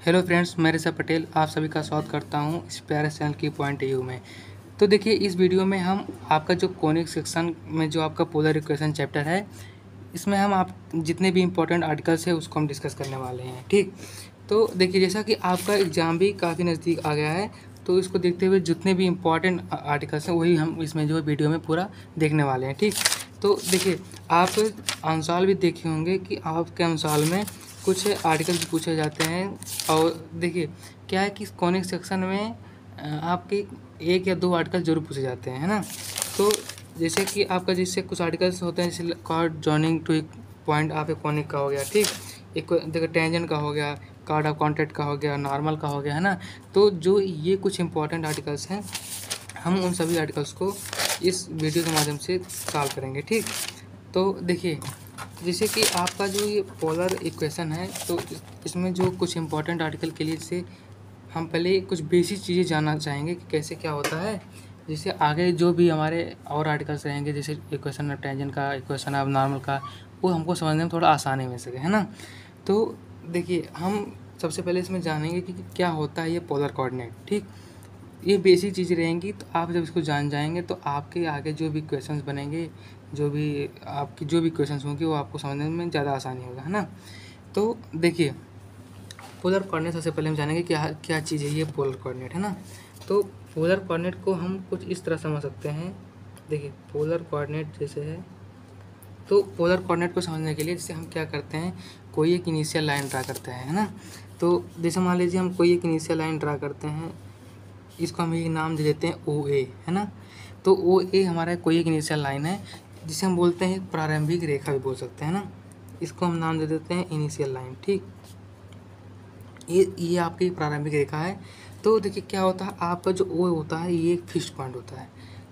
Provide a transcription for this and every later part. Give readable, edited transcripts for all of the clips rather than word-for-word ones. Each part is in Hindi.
हेलो फ्रेंड्स, मैं ऋषभ पटेल आप सभी का स्वागत करता हूं इस प्यारे चैनल की पॉइंट यू में। तो देखिए, इस वीडियो में हम आपका जो कोनिक सेक्शन में जो आपका पोलर इक्वेशन चैप्टर है, इसमें हम आप जितने भी इम्पोर्टेंट आर्टिकल्स है उसको हम डिस्कस करने वाले हैं। ठीक, तो देखिए, जैसा कि आपका एग्ज़ाम भी काफ़ी नज़दीक आ गया है, तो इसको देखते हुए जितने भी इम्पोर्टेंट आर्टिकल्स हैं वही हम इसमें जो है वीडियो में पूरा देखने वाले हैं। ठीक, तो देखिए, आप आंसर भी देखे होंगे कि आपके आंसर में कुछ आर्टिकल्स पूछे जाते हैं। और देखिए, क्या है कि कॉनिक सेक्शन में आपके एक या दो आर्टिकल जरूर पूछे जाते हैं, है ना। तो जैसे कि आपका जैसे कुछ आर्टिकल्स होते हैं, जैसे कार्ड जॉइनिंग टू एक पॉइंट आप एक कॉनिक का हो गया। ठीक, एक देखो टेंजेंट का हो गया, कार्ड ऑफ कॉन्टैक्ट का हो गया, नॉर्मल का हो गया, है ना। तो जो ये कुछ इंपॉर्टेंट आर्टिकल्स हैं, हम उन सभी आर्टिकल्स को इस वीडियो के माध्यम से सॉल्व करेंगे। ठीक, तो देखिए, जैसे कि आपका जो ये पोलर इक्वेशन है, तो इसमें जो कुछ इंपॉर्टेंट आर्टिकल के लिए जैसे हम पहले कुछ बेसिक चीज़ें जानना चाहेंगे कि कैसे क्या होता है। जैसे आगे जो भी हमारे और आर्टिकल्स रहेंगे, जैसे इक्वेशन ऑफ टेंजेंट का, इक्वेशन ऑफ नॉर्मल का, वो हमको समझने में थोड़ा आसानी मिल सके, है ना। तो देखिए, हम सबसे पहले इसमें जानेंगे कि क्या होता है ये पोलर कोऑर्डिनेट। ठीक, ये बेसिक चीज़ें रहेंगी, तो आप जब इसको जान जाएंगे तो आपके आगे जो भी क्वेश्चंस बनेंगे, जो भी आपकी जो भी क्वेश्चंस होंगे, वो आपको समझने में ज़्यादा आसानी होगा, है ना। तो देखिए, पोलर कोऑर्डिनेट सबसे पहले हम जानेंगे क्या क्या चीज़ है ये पोलर कोऑर्डिनेट, है ना। तो पोलर कोऑर्डिनेट को हम कुछ इस तरह समझ सकते हैं। देखिए, पोलर कोऑर्डिनेट जैसे है, तो पोलर कोऑर्डिनेट को समझने के लिए जैसे हम क्या करते हैं, कोई एक इनिशियल लाइन ड्रा करते हैं, है ना। तो जैसे मान लीजिए हम कोई एक इनिशियल लाइन ड्रा करते हैं, इसको हम एक नाम दे देते हैं ओ ए, है ना। तो ओ ए हमारा कोई एक इनिशियल लाइन है, जिसे हम बोलते हैं प्रारंभिक रेखा भी बोल सकते हैं ना। इसको हम नाम दे देते हैं इनिशियल लाइन। ठीक, ये आपकी प्रारंभिक रेखा है। तो देखिए, क्या होता है, आपका जो ओ होता है ये एक फिक्स्ड पॉइंट होता है।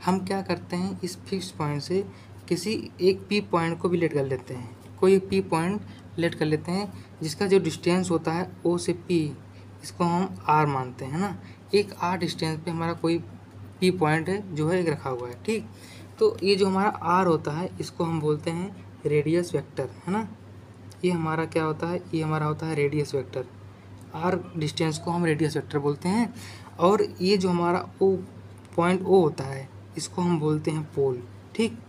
हम क्या करते हैं, इस फिक्स्ड पॉइंट से किसी एक पी पॉइंट को भी लेट कर लेते हैं, कोई एक पी पॉइंट लेट कर लेते हैं, जिसका जो डिस्टेंस होता है ओ से पी, इसको हम आर मानते हैं ना। एक आर डिस्टेंस पे हमारा कोई पी पॉइंट है जो है एक रखा हुआ है। ठीक, तो ये जो हमारा आर होता है इसको हम बोलते हैं रेडियस वेक्टर, है ना। ये हमारा क्या होता है, ये हमारा होता है रेडियस वेक्टर। आर डिस्टेंस को हम रेडियस वेक्टर बोलते हैं। और ये जो हमारा ओ पॉइंट ओ होता है, इसको हम बोलते हैं पोल। ठीक,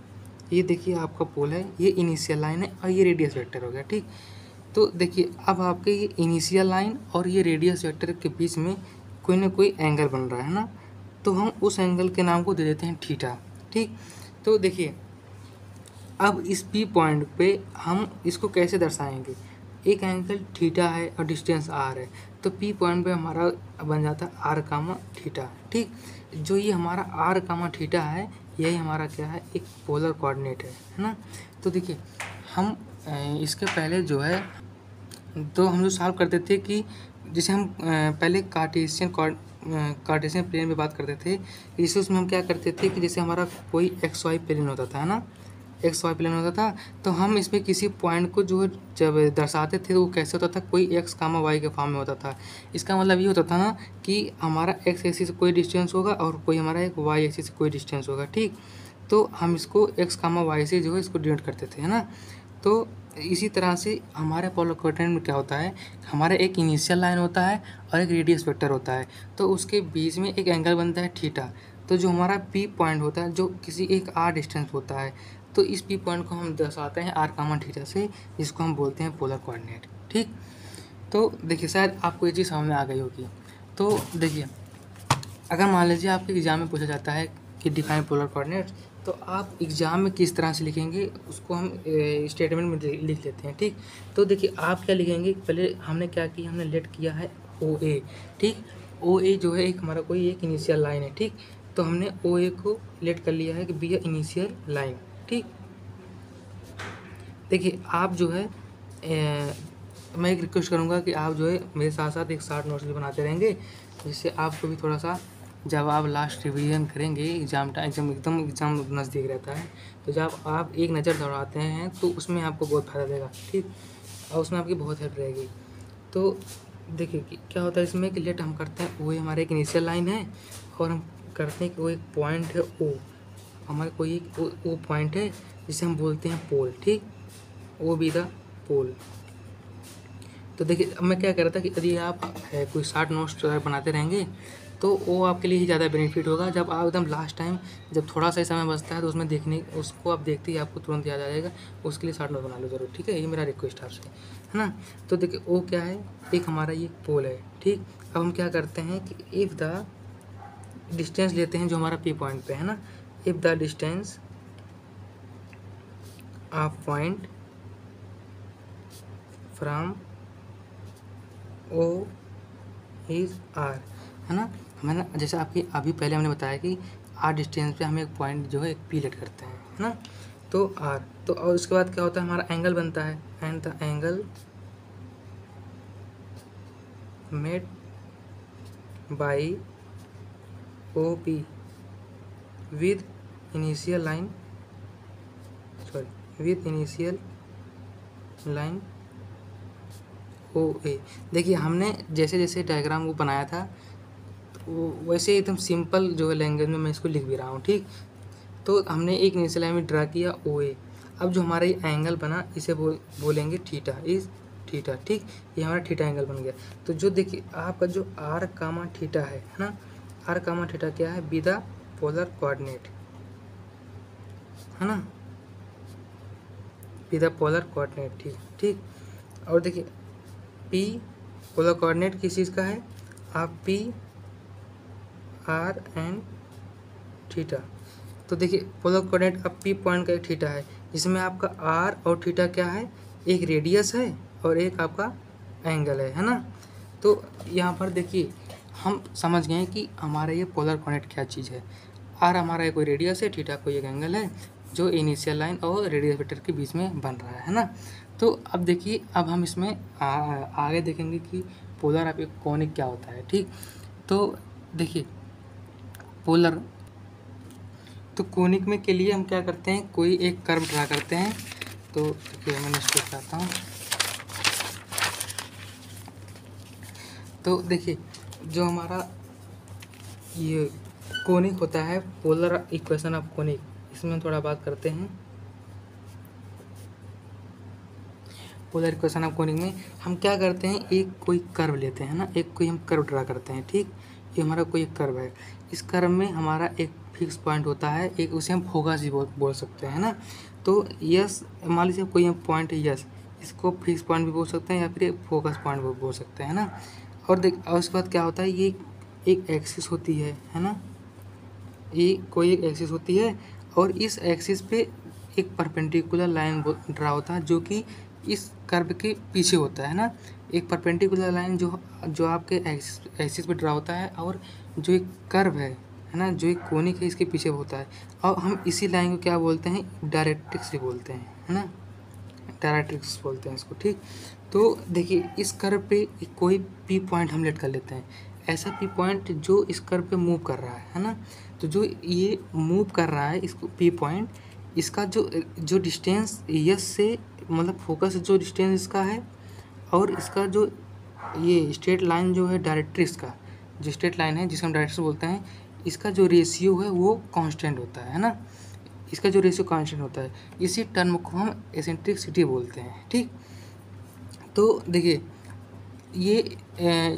ये देखिए आपका पोल है, ये इनिशियल लाइन है और ये रेडियस वेक्टर हो गया। ठीक, तो देखिए, अब आपके ये इनिशियल लाइन और ये रेडियस वेक्टर के बीच में कोई ना कोई एंगल बन रहा है ना, तो हम उस एंगल के नाम को दे देते हैं थीटा। ठीक, तो देखिए, अब इस पी पॉइंट पे हम इसको कैसे दर्शाएंगे, एक एंगल थीटा है और डिस्टेंस आर है, तो पी पॉइंट पे हमारा बन जाता है आर कामा थीटा। ठीक, जो ये हमारा आर कामा थीटा है, यही हमारा क्या है, एक पोलर कोऑर्डिनेट है ना। तो देखिए, हम इसके पहले जो है, तो हम जो सॉल्व करते थे कि जैसे हम पहले कार्टेशियन प्लेन में बात करते थे, जैसे उसमें हम क्या करते थे कि जैसे हमारा कोई एक्स वाई प्लेन होता था, है ना, एक्स वाई प्लेन होता था, तो हम इसमें किसी पॉइंट को जो है जब दर्शाते थे, तो वो कैसे होता था, कोई एक्स कामा वाई के फॉर्म में होता था। इसका मतलब ये होता था ना कि हमारा एक्स एक्सिस से कोई डिस्टेंस होगा और कोई हमारा एक वाई एक्सिस से कोई डिस्टेंस होगा। ठीक, तो हम इसको एक्स कामा वाई से जो है इसको डिनोट करते थे, है ना। तो इसी तरह से हमारे पोलर कोऑर्डिनेट में क्या होता है, हमारा एक इनिशियल लाइन होता है और एक रेडियस वेक्टर होता है, तो उसके बीच में एक एंगल बनता है थीटा। तो जो हमारा पी पॉइंट होता है, जो किसी एक आर डिस्टेंस होता है, तो इस पी पॉइंट को हम दर्शाते हैं आर कामा थीटा से, जिसको हम बोलते हैं पोलर कोऑर्डिनेट। ठीक, तो देखिए, शायद आपको ये चीज़ समझ में आ गई होगी। तो देखिए, अगर मान लीजिए आपके एग्ज़ाम में पूछा जाता है कि डिफाइन पोलर कोऑर्डिनेट, तो आप एग्ज़ाम में किस तरह से लिखेंगे उसको हम स्टेटमेंट में लिख लेते हैं। ठीक, तो देखिए, आप क्या लिखेंगे, पहले हमने क्या किया, हमने लेट किया है ओ ए। ठीक, ओ ए जो है एक हमारा कोई एक इनिशियल लाइन है। ठीक, तो हमने ओ ए को लेट कर लिया है कि बी ए इनिशियल लाइन। ठीक, देखिए, आप जो है मैं एक रिक्वेस्ट करूँगा कि आप जो है मेरे साथ साथ एक शॉर्ट नोट्स भी बनाते रहेंगे, जिससे आपको भी थोड़ा सा, जब आप लास्ट रिवीजन करेंगे एग्ज़ाम नज़दीक रहता है, तो जब आप एक नज़र दौड़ाते हैं तो उसमें आपको बहुत फ़ायदा देगा। ठीक, और उसमें आपकी बहुत हेल्प रहेगी। तो देखिए कि क्या होता है इसमें कि लेट हम करते हैं, वो हमारे एक इनिशियल लाइन है, और हम करते हैं कि वो एक पॉइंट है ओ, हमारे कोई एक वो पॉइंट है जिसे हम बोलते हैं पोल। ठीक, वो बी द पोल। तो देखिए अब मैं क्या कर रहा था कि यदि आप कोई शार्ट नोट्स बनाते रहेंगे तो वो आपके लिए ही ज़्यादा बेनिफिट होगा। जब आप एकदम लास्ट टाइम जब थोड़ा सा ही समय बचता है तो उसमें देखने उसको आप देखते ही आपको तुरंत याद आ जाएगा, उसके लिए शार्ट नोट बना लो ज़रूर, ठीक है। ये मेरा रिक्वेस्ट आपसे, है ना। तो देखिए वो क्या है, एक हमारा ये पोल है, ठीक। अब हम क्या करते हैं कि इफ़ द डिस्टेंस लेते हैं जो हमारा पी पॉइंट पे है ना, if the distance of point from O is R, है ना। मैंने जैसे आपकी अभी पहले हमने बताया कि आर डिस्टेंस पे हम एक पॉइंट जो है एक पी लेट करते हैं, है ना। तो आर, तो और उसके बाद क्या होता है, हमारा एंगल बनता है, and the angle made by O P with initial line, sorry with initial line O A. देखिए हमने जैसे जैसे डायग्राम वो बनाया था वो वैसे एकदम सिंपल जो है लैंग्वेज में मैं इसको लिख भी रहा हूँ, ठीक। तो हमने एक इनिशियल लाइन में ड्रा किया ओ ए। अब जो हमारा ये एंगल बना इसे बोलेंगे थीटा, इज थीटा, ठीक। ये हमारा थीटा एंगल बन गया। तो जो देखिए आपका जो आर कामा थीटा है ना, आर कामा थीटा क्या है, विद द पोलर कोऑर्डिनेट, है ना, विद द पोलर कोऑर्डिनेट, ठीक ठीक। और देखिए पी पोलर कोऑर्डिनेट किस चीज़ का है, आप पी आर एंड थीटा। तो देखिए पोलर कोऑर्डिनेट अब पी पॉइंट का एक थीटा है, जिसमें आपका आर और थीटा क्या है, एक रेडियस है और एक आपका एंगल है ना। तो यहाँ पर देखिए हम समझ गए कि हमारा ये पोलर कोऑर्डिनेट क्या चीज़ है। आर हमारा कोई रेडियस है, थीटा कोई एक एंगल है जो इनिशियल लाइन और रेडियस वेक्टर के बीच में बन रहा है ना। तो अब देखिए अब हम इसमें आगे देखेंगे कि पोलर आप एक कॉनिक क्या होता है, ठीक। तो देखिए पोलर, तो कोनिक में के लिए हम क्या करते हैं, कोई एक कर्व ड्रा करते हैं। तो देखिए मैं इसको चाहता हूँ, तो देखिए जो हमारा ये कोनिक होता है, पोलर इक्वेशन ऑफ कोनिक, इसमें हम थोड़ा बात करते हैं। पोलर इक्वेशन ऑफ कोनिक में हम क्या करते हैं, एक कोई कर्व लेते हैं ना, एक कोई हम कर्व ड्रा करते हैं, ठीक। ये हमारा कोई एक कर्व है, इस कर्व में हमारा एक फिक्स पॉइंट होता है, एक उसे हम फोकस भी बोल सकते हैं ना। तो यस मान लीजिए कोई हम पॉइंट है यस, इसको फिक्स पॉइंट भी बोल सकते हैं या फिर फोकस पॉइंट भी बोल सकते हैं ना। और देख और उसके बाद क्या होता है, ये एक एक्सिस होती है ना, ये कोई एक एक्सिस होती है और इस एक्सिस पे एक परपेंडिकुलर लाइन ड्रा होता है जो कि इस कर्व के पीछे होता है ना। एक परपेंडिकुलर लाइन जो आपके एक्सिस पे ड्रा होता है और जो एक कर्व है ना, जो एक कोनिक है इसके पीछे होता है। और हम इसी लाइन को क्या बोलते हैं, डायरेक्ट्रिक्स भी बोलते हैं, है ना, डायरेक्ट्रिक्स बोलते हैं इसको, ठीक। तो देखिए इस कर्व पे कोई पी पॉइंट हम लेट कर लेते हैं, ऐसा पी पॉइंट जो इस कर्व पे मूव कर रहा है ना। तो जो ये मूव कर रहा है इसको पी पॉइंट, इसका जो डिस्टेंस यस से मतलब फोकस जो डिस्टेंस इसका है और इसका जो ये स्ट्रेट लाइन जो है डायरेक्ट्रिक्स का जो स्ट्रेट लाइन है जिसे हम डायरेक्ट्रिक्स बोलते हैं, इसका जो रेशियो है वो कांस्टेंट होता है ना। इसका जो रेशियो कांस्टेंट होता है, इसी टर्म को हम एसेंट्रिसिटी बोलते हैं, ठीक। तो देखिए ये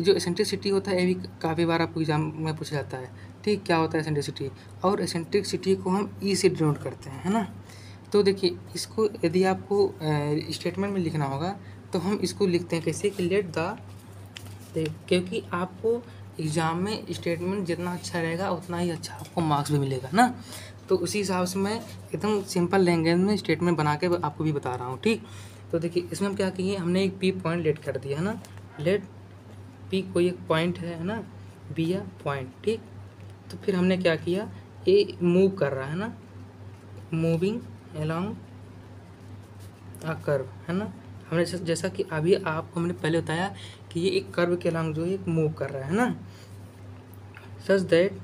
जो एसेंट्रिसिटी होता है ये भी काफ़ी बार आपको एग्जाम में पूछा जाता है, ठीक। क्या होता है एसेंट्रिसिटी, और एसेंट्रिसिटी को हम ई से डिनोट करते हैं, है ना। तो देखिए इसको यदि आपको स्टेटमेंट में लिखना होगा तो हम इसको लिखते हैं कैसे कि लेट द, क्योंकि आपको एग्ज़ाम में स्टेटमेंट जितना अच्छा रहेगा उतना ही अच्छा आपको मार्क्स भी मिलेगा ना। तो उसी हिसाब से मैं एकदम सिंपल लैंग्वेज में स्टेटमेंट बना के आपको भी बता रहा हूँ, ठीक। तो देखिए इसमें हम क्या किए, हमने एक पी पॉइंट लेट कर दिया है ना, लेट पी कोई एक पॉइंट है ना, बी या पॉइंट, ठीक। तो फिर हमने क्या किया, ए मूव कर रहा है ना, मूविंग अलोंग अ कर्व, है ना। हमने जैसा कि अभी आपको हमने पहले बताया कि ये एक कर्व के अलोंग जो है मूव कर रहा है ना, such that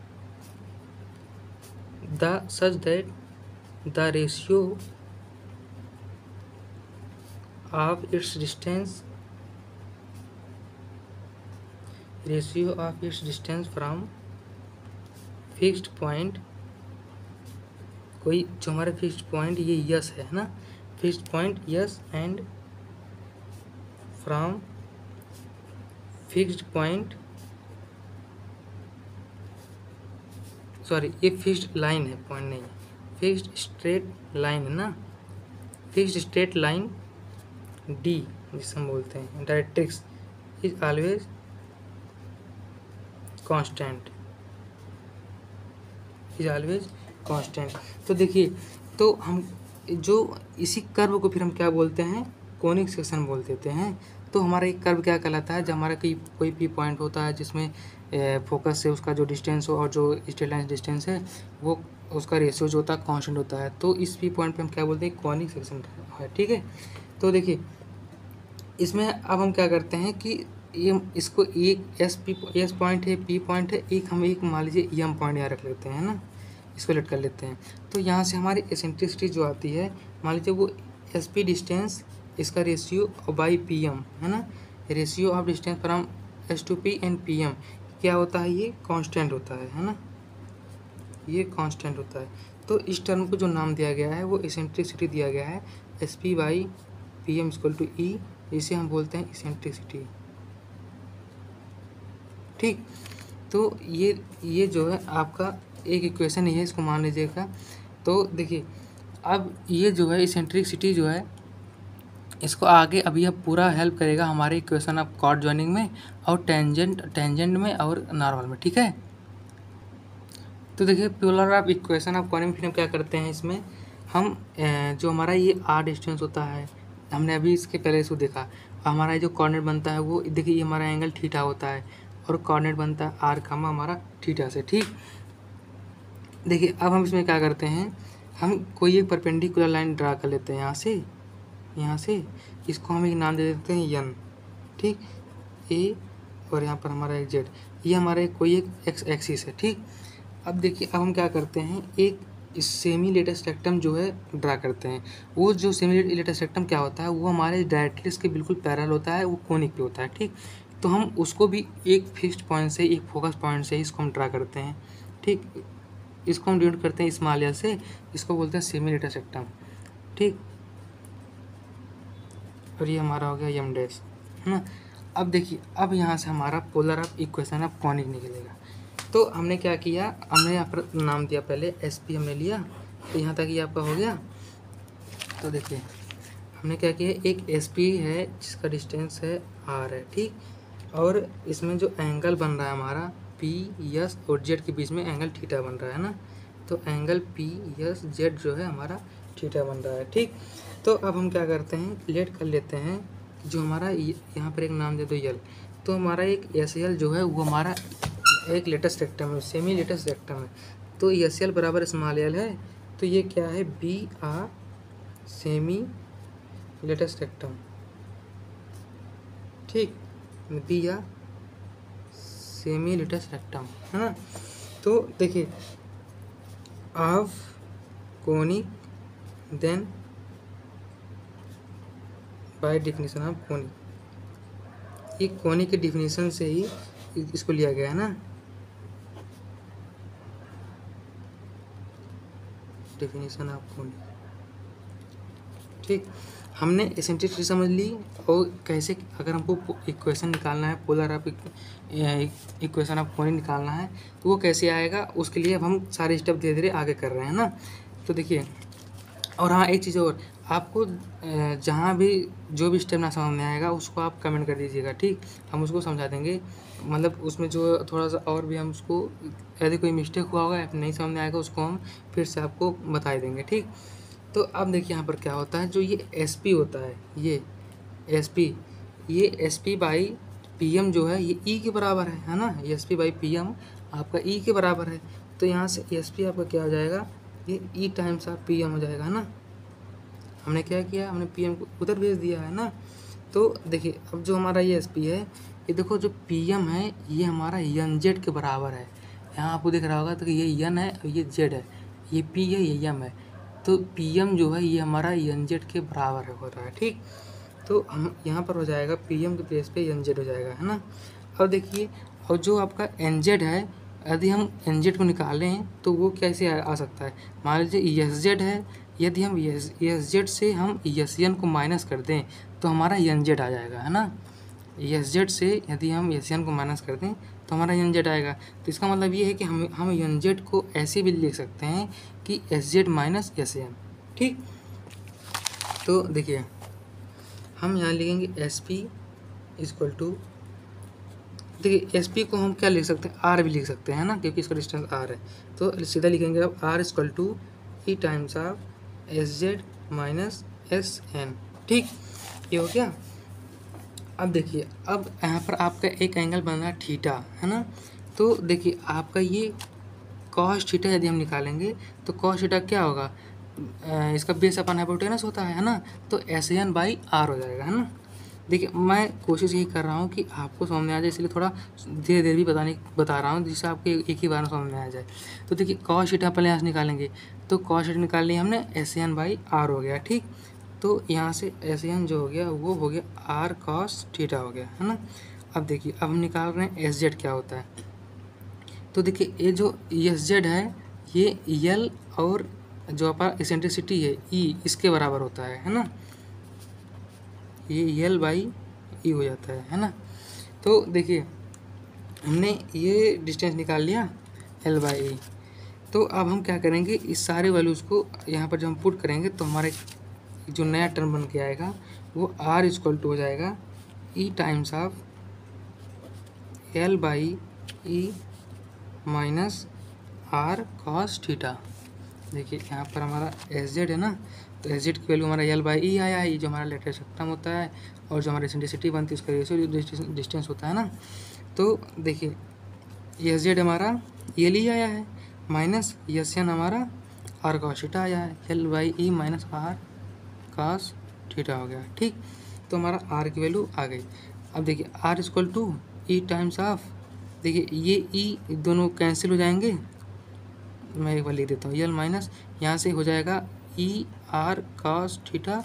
the ratio of its distance from fixed point, कोई जो हमारा फिक्स्ड पॉइंट ये यस है ना, fixed point yes and from fixed point, sorry ये फिक्स्ड लाइन है, पॉइंट नहीं है, फिक्स्ड स्ट्रेट लाइन है ना, फिक्स्ड स्ट्रेट लाइन डी जिसे हम बोलते हैं directrix is always constant, is always constant. तो देखिए, तो हम जो इसी कर्व को फिर हम क्या बोलते हैं, कोनिक सेक्शन बोल देते हैं। तो हमारा एक कर्व क्या कहलाता है, जब हमारा कोई भी पॉइंट होता है जिसमें फोकस से उसका जो डिस्टेंस हो और जो स्ट्रेट लाइन डिस्टेंस है वो उसका रेशियो जो होता है कांस्टेंट होता है, तो इस भी पॉइंट पे हम क्या बोलते हैं, कोनिक सेक्शन है। ठीक है, तो देखिए इसमें अब हम क्या करते हैं कि ये इसको एक एस पॉइंट है, पी पॉइंट है, एक हम एक मान लीजिए एम पॉइंट यहाँ रख लेते हैं ना, इसको लेट कर लेते हैं। तो यहाँ से हमारी एसेंट्रिसिटी जो आती है, मान लीजिए वो एस पी डिस्टेंस, इसका रेशियो बाई पी एम है ना, ratio of distance from S to P and P M क्या होता है, ये कांस्टेंट होता है ना, ये कांस्टेंट होता है। तो इस टर्म को जो नाम दिया गया है वो एसेंट्रिसिटी दिया गया है, S P by P M equal to E, इसे हम बोलते हैं एसेंट्रिसिटी। ठीक, तो ये जो है आपका एक इक्वेशन ही है, इसको मान लीजिएगा। तो देखिए अब ये जो है एसेंट्रिसिटी जो है, इसको आगे अभी अब पूरा हेल्प करेगा हमारे इक्वेशन ऑफ कॉर्ड जॉइनिंग में और टेंजेंट में और नॉर्मल में। ठीक है, तो देखिए polar of equation of chord में फिर हम क्या करते हैं, इसमें हम जो हमारा ये आर डिस्टेंस होता है, हमने अभी इसके पहले इसको देखा, हमारा जो कोऑर्डिनेट बनता है वो देखिए ये हमारा एंगल थीटा होता है और कोऑर्डिनेट बनता है आर कामा हमारा थीटा से। ठीक, देखिए अब हम इसमें क्या करते हैं, हम कोई एक परपेंडिकुलर लाइन ड्रा कर लेते हैं यहाँ से इसको हम एक नाम दे देते हैं एन। ठीक, ए और यहाँ पर हमारा एक जेड, ये हमारा कोई एक एक्स एक्सिस है। ठीक, अब देखिए अब हम क्या करते हैं, एक सेमी लेटेस्ट रेक्टम जो है ड्रा करते हैं। वो जो सेमी लेटेस्ट रेक्टम क्या होता है, वो हमारे डायरेक्ट्रिक्स के बिल्कुल पैरेलल होता है, वो कोनिक पे होता है। ठीक, तो हम उसको भी एक फिक्स्ड पॉइंट से, एक फोकस पॉइंट से इसको हम ड्रा करते हैं। ठीक, इसको हम डिनोट करते हैं स्मॉल एल से, इसको बोलते हैं सेमी लेटेस्ट रेक्टम। ठीक, और ये हमारा हो गया एम डैश है ना। अब देखिए अब यहाँ से हमारा polar of equation of conic निकलेगा। तो हमने क्या किया, हमने यहाँ पर नाम दिया, पहले एस पी हमने लिया, तो यहाँ तक ये आपका हो गया। तो देखिए हमने क्या किया, एक एस पी है जिसका डिस्टेंस है आर है। ठीक, और इसमें जो एंगल बन रहा है हमारा पी एस और जेड के बीच में एंगल थीटा बन रहा है ना, तो एंगल पी एस जेड जो है हमारा थीटा बन रहा है। ठीक, तो अब हम क्या करते हैं, लेट कर लेते हैं जो हमारा यहाँ पर एक नाम दे दो यल, तो हमारा एक एस एल जो है वो हमारा एक लेटेस्ट रेक्टम है, सेमी लेटेस्ट रेक्टम है। तो एस एल बराबर स्मॉल एल है, तो ये क्या है, B R semi latus rectum. ठीक, B R semi latus rectum है ना। तो देखिए of conic then by definition of conic, ये कोनिक के डिफिनेशन से ही इसको लिया गया है ना, डेफिनेशन ऑफ कोनिक। ठीक, हमने एसेंट्रिसिटी समझ ली, और कैसे अगर हमको इक्वेशन निकालना है, polar of equation of conic निकालना है तो वो कैसे आएगा, उसके लिए अब हम सारे स्टेप धीरे धीरे आगे कर रहे हैं ना। तो देखिए, और हाँ एक चीज़ और, आपको जहाँ भी जो भी स्टेप ना समझ में आएगा उसको आप कमेंट कर दीजिएगा। ठीक, हम उसको समझा देंगे, मतलब उसमें जो थोड़ा सा और भी हम उसको, यदि कोई मिस्टेक हुआ होगा या नहीं समझ में आएगा उसको हम फिर से आपको बता देंगे। ठीक, तो अब देखिए यहाँ पर क्या होता है, जो ये एस पी होता है, ये S P by P M जो है ये ई के बराबर है ना, S P by P M आपका ई के बराबर है। तो यहाँ से एस पी आपका क्या हो जाएगा, ये ई टाइम्स ऑफ पी एम हो जाएगा ना। हमने क्या किया, हमने पी एम को उधर भेज दिया है ना। तो देखिए अब जो हमारा ये एस पी है, ये देखो जो पी एम है ये हमारा एन जेड के बराबर है। यहाँ आपको दिख रहा होगा तो ये एन है और ये जेड है, ये पी है ये एम है। तो पी एम जो है ये हमारा एन जेड के बराबर हो रहा है। ठीक, तो हम यहाँ पर हो जाएगा पी एम के प्लेस पे एन जेड हो जाएगा है ना। और देखिए, और जो आपका एन जेड है, यदि हम एन जेड को निकालें तो वो कैसे आ सकता है, मान लीजिए एस जेड है, यदि हम एस जेड से हम एस एन को माइनस कर दें तो हमारा एन जेड आ जाएगा है ना। एस जेड से यदि हम एस एन को माइनस कर दें तो हमारा एन जेड आएगा। तो इसका मतलब ये है कि हम एन जेड को ऐसे भी लिख सकते हैं कि S Z minus S N. ठीक, तो देखिए हम यहाँ लिखेंगे एस पी इक्वल टू, देखिए एस पी को हम क्या लिख सकते हैं, आर भी लिख सकते हैं ना, क्योंकि इसका डिस्टेंस आर है। तो सीधा लिखेंगे अब R equal to E times of S Z minus S N. ठीक, ये हो गया। अब देखिए, अब यहाँ पर आपका एक एंगल बन रहा है थीटा, है ना। तो देखिए आपका ये कॉस थीटा यदि हम निकालेंगे तो कॉस थीटा क्या होगा, इसका बेस अपन हाइपोटेनस होता है ना, तो एस एन बाई आर हो जाएगा, है ना। देखिए मैं कोशिश यही कर रहा हूँ कि आपको समझ में आ जाए, इसलिए थोड़ा धीरे धीरे भी बता रहा हूँ जिससे आपको एक ही बार में समझ में आ जाए। तो देखिए कॉस थीटा पहले यहाँ से निकालेंगे, तो कॉस थीटा निकाल लिया हमने, एस एन बाई आर हो गया। ठीक, तो यहाँ से एस एन जो हो गया वो हो गया आर कॉस थीटा हो गया, है ना। अब देखिए अब हम निकाल रहे हैं एस जेड क्या होता है। तो देखिए ये जो एस जेड है ये यल और जो आपका एसेंट्रिसिटी है ई इसके बराबर होता है ना। ये यल बाई ई हो जाता है ना। तो देखिए हमने ये डिस्टेंस निकाल लिया एल बाई ई। तो अब हम क्या करेंगे, इस सारे वैल्यूज़ को यहाँ पर जब हम पुट करेंगे तो हमारे जो नया टर्म बन के आएगा वो आर इक्वल टू हो जाएगा E times of L by E minus R cos theta. देखिए यहाँ पर हमारा एस जेड है ना, तो एस जेड की वैल्यू हमारा एल बाई ई आया है, ये जो हमारा लेटेस्ट रेक्टम होता है, और जो हमारी एसेंट्रिसिटी बनती है उसका रेशियो डिस्टेंस होता है ना। तो देखिए एस जेड हमारा एल ई आया है माइनस एस एन हमारा आर कॉस थीटा आया है, L by E minus R cos theta हो गया। ठीक, तो हमारा आर की वैल्यू आ गई। अब देखिए R equal to E times of, देखिए ये ई दोनों कैंसिल हो जाएंगे, मैं एक बार लिख देता हूँ, यल माइनस यहाँ से हो जाएगा E R cos theta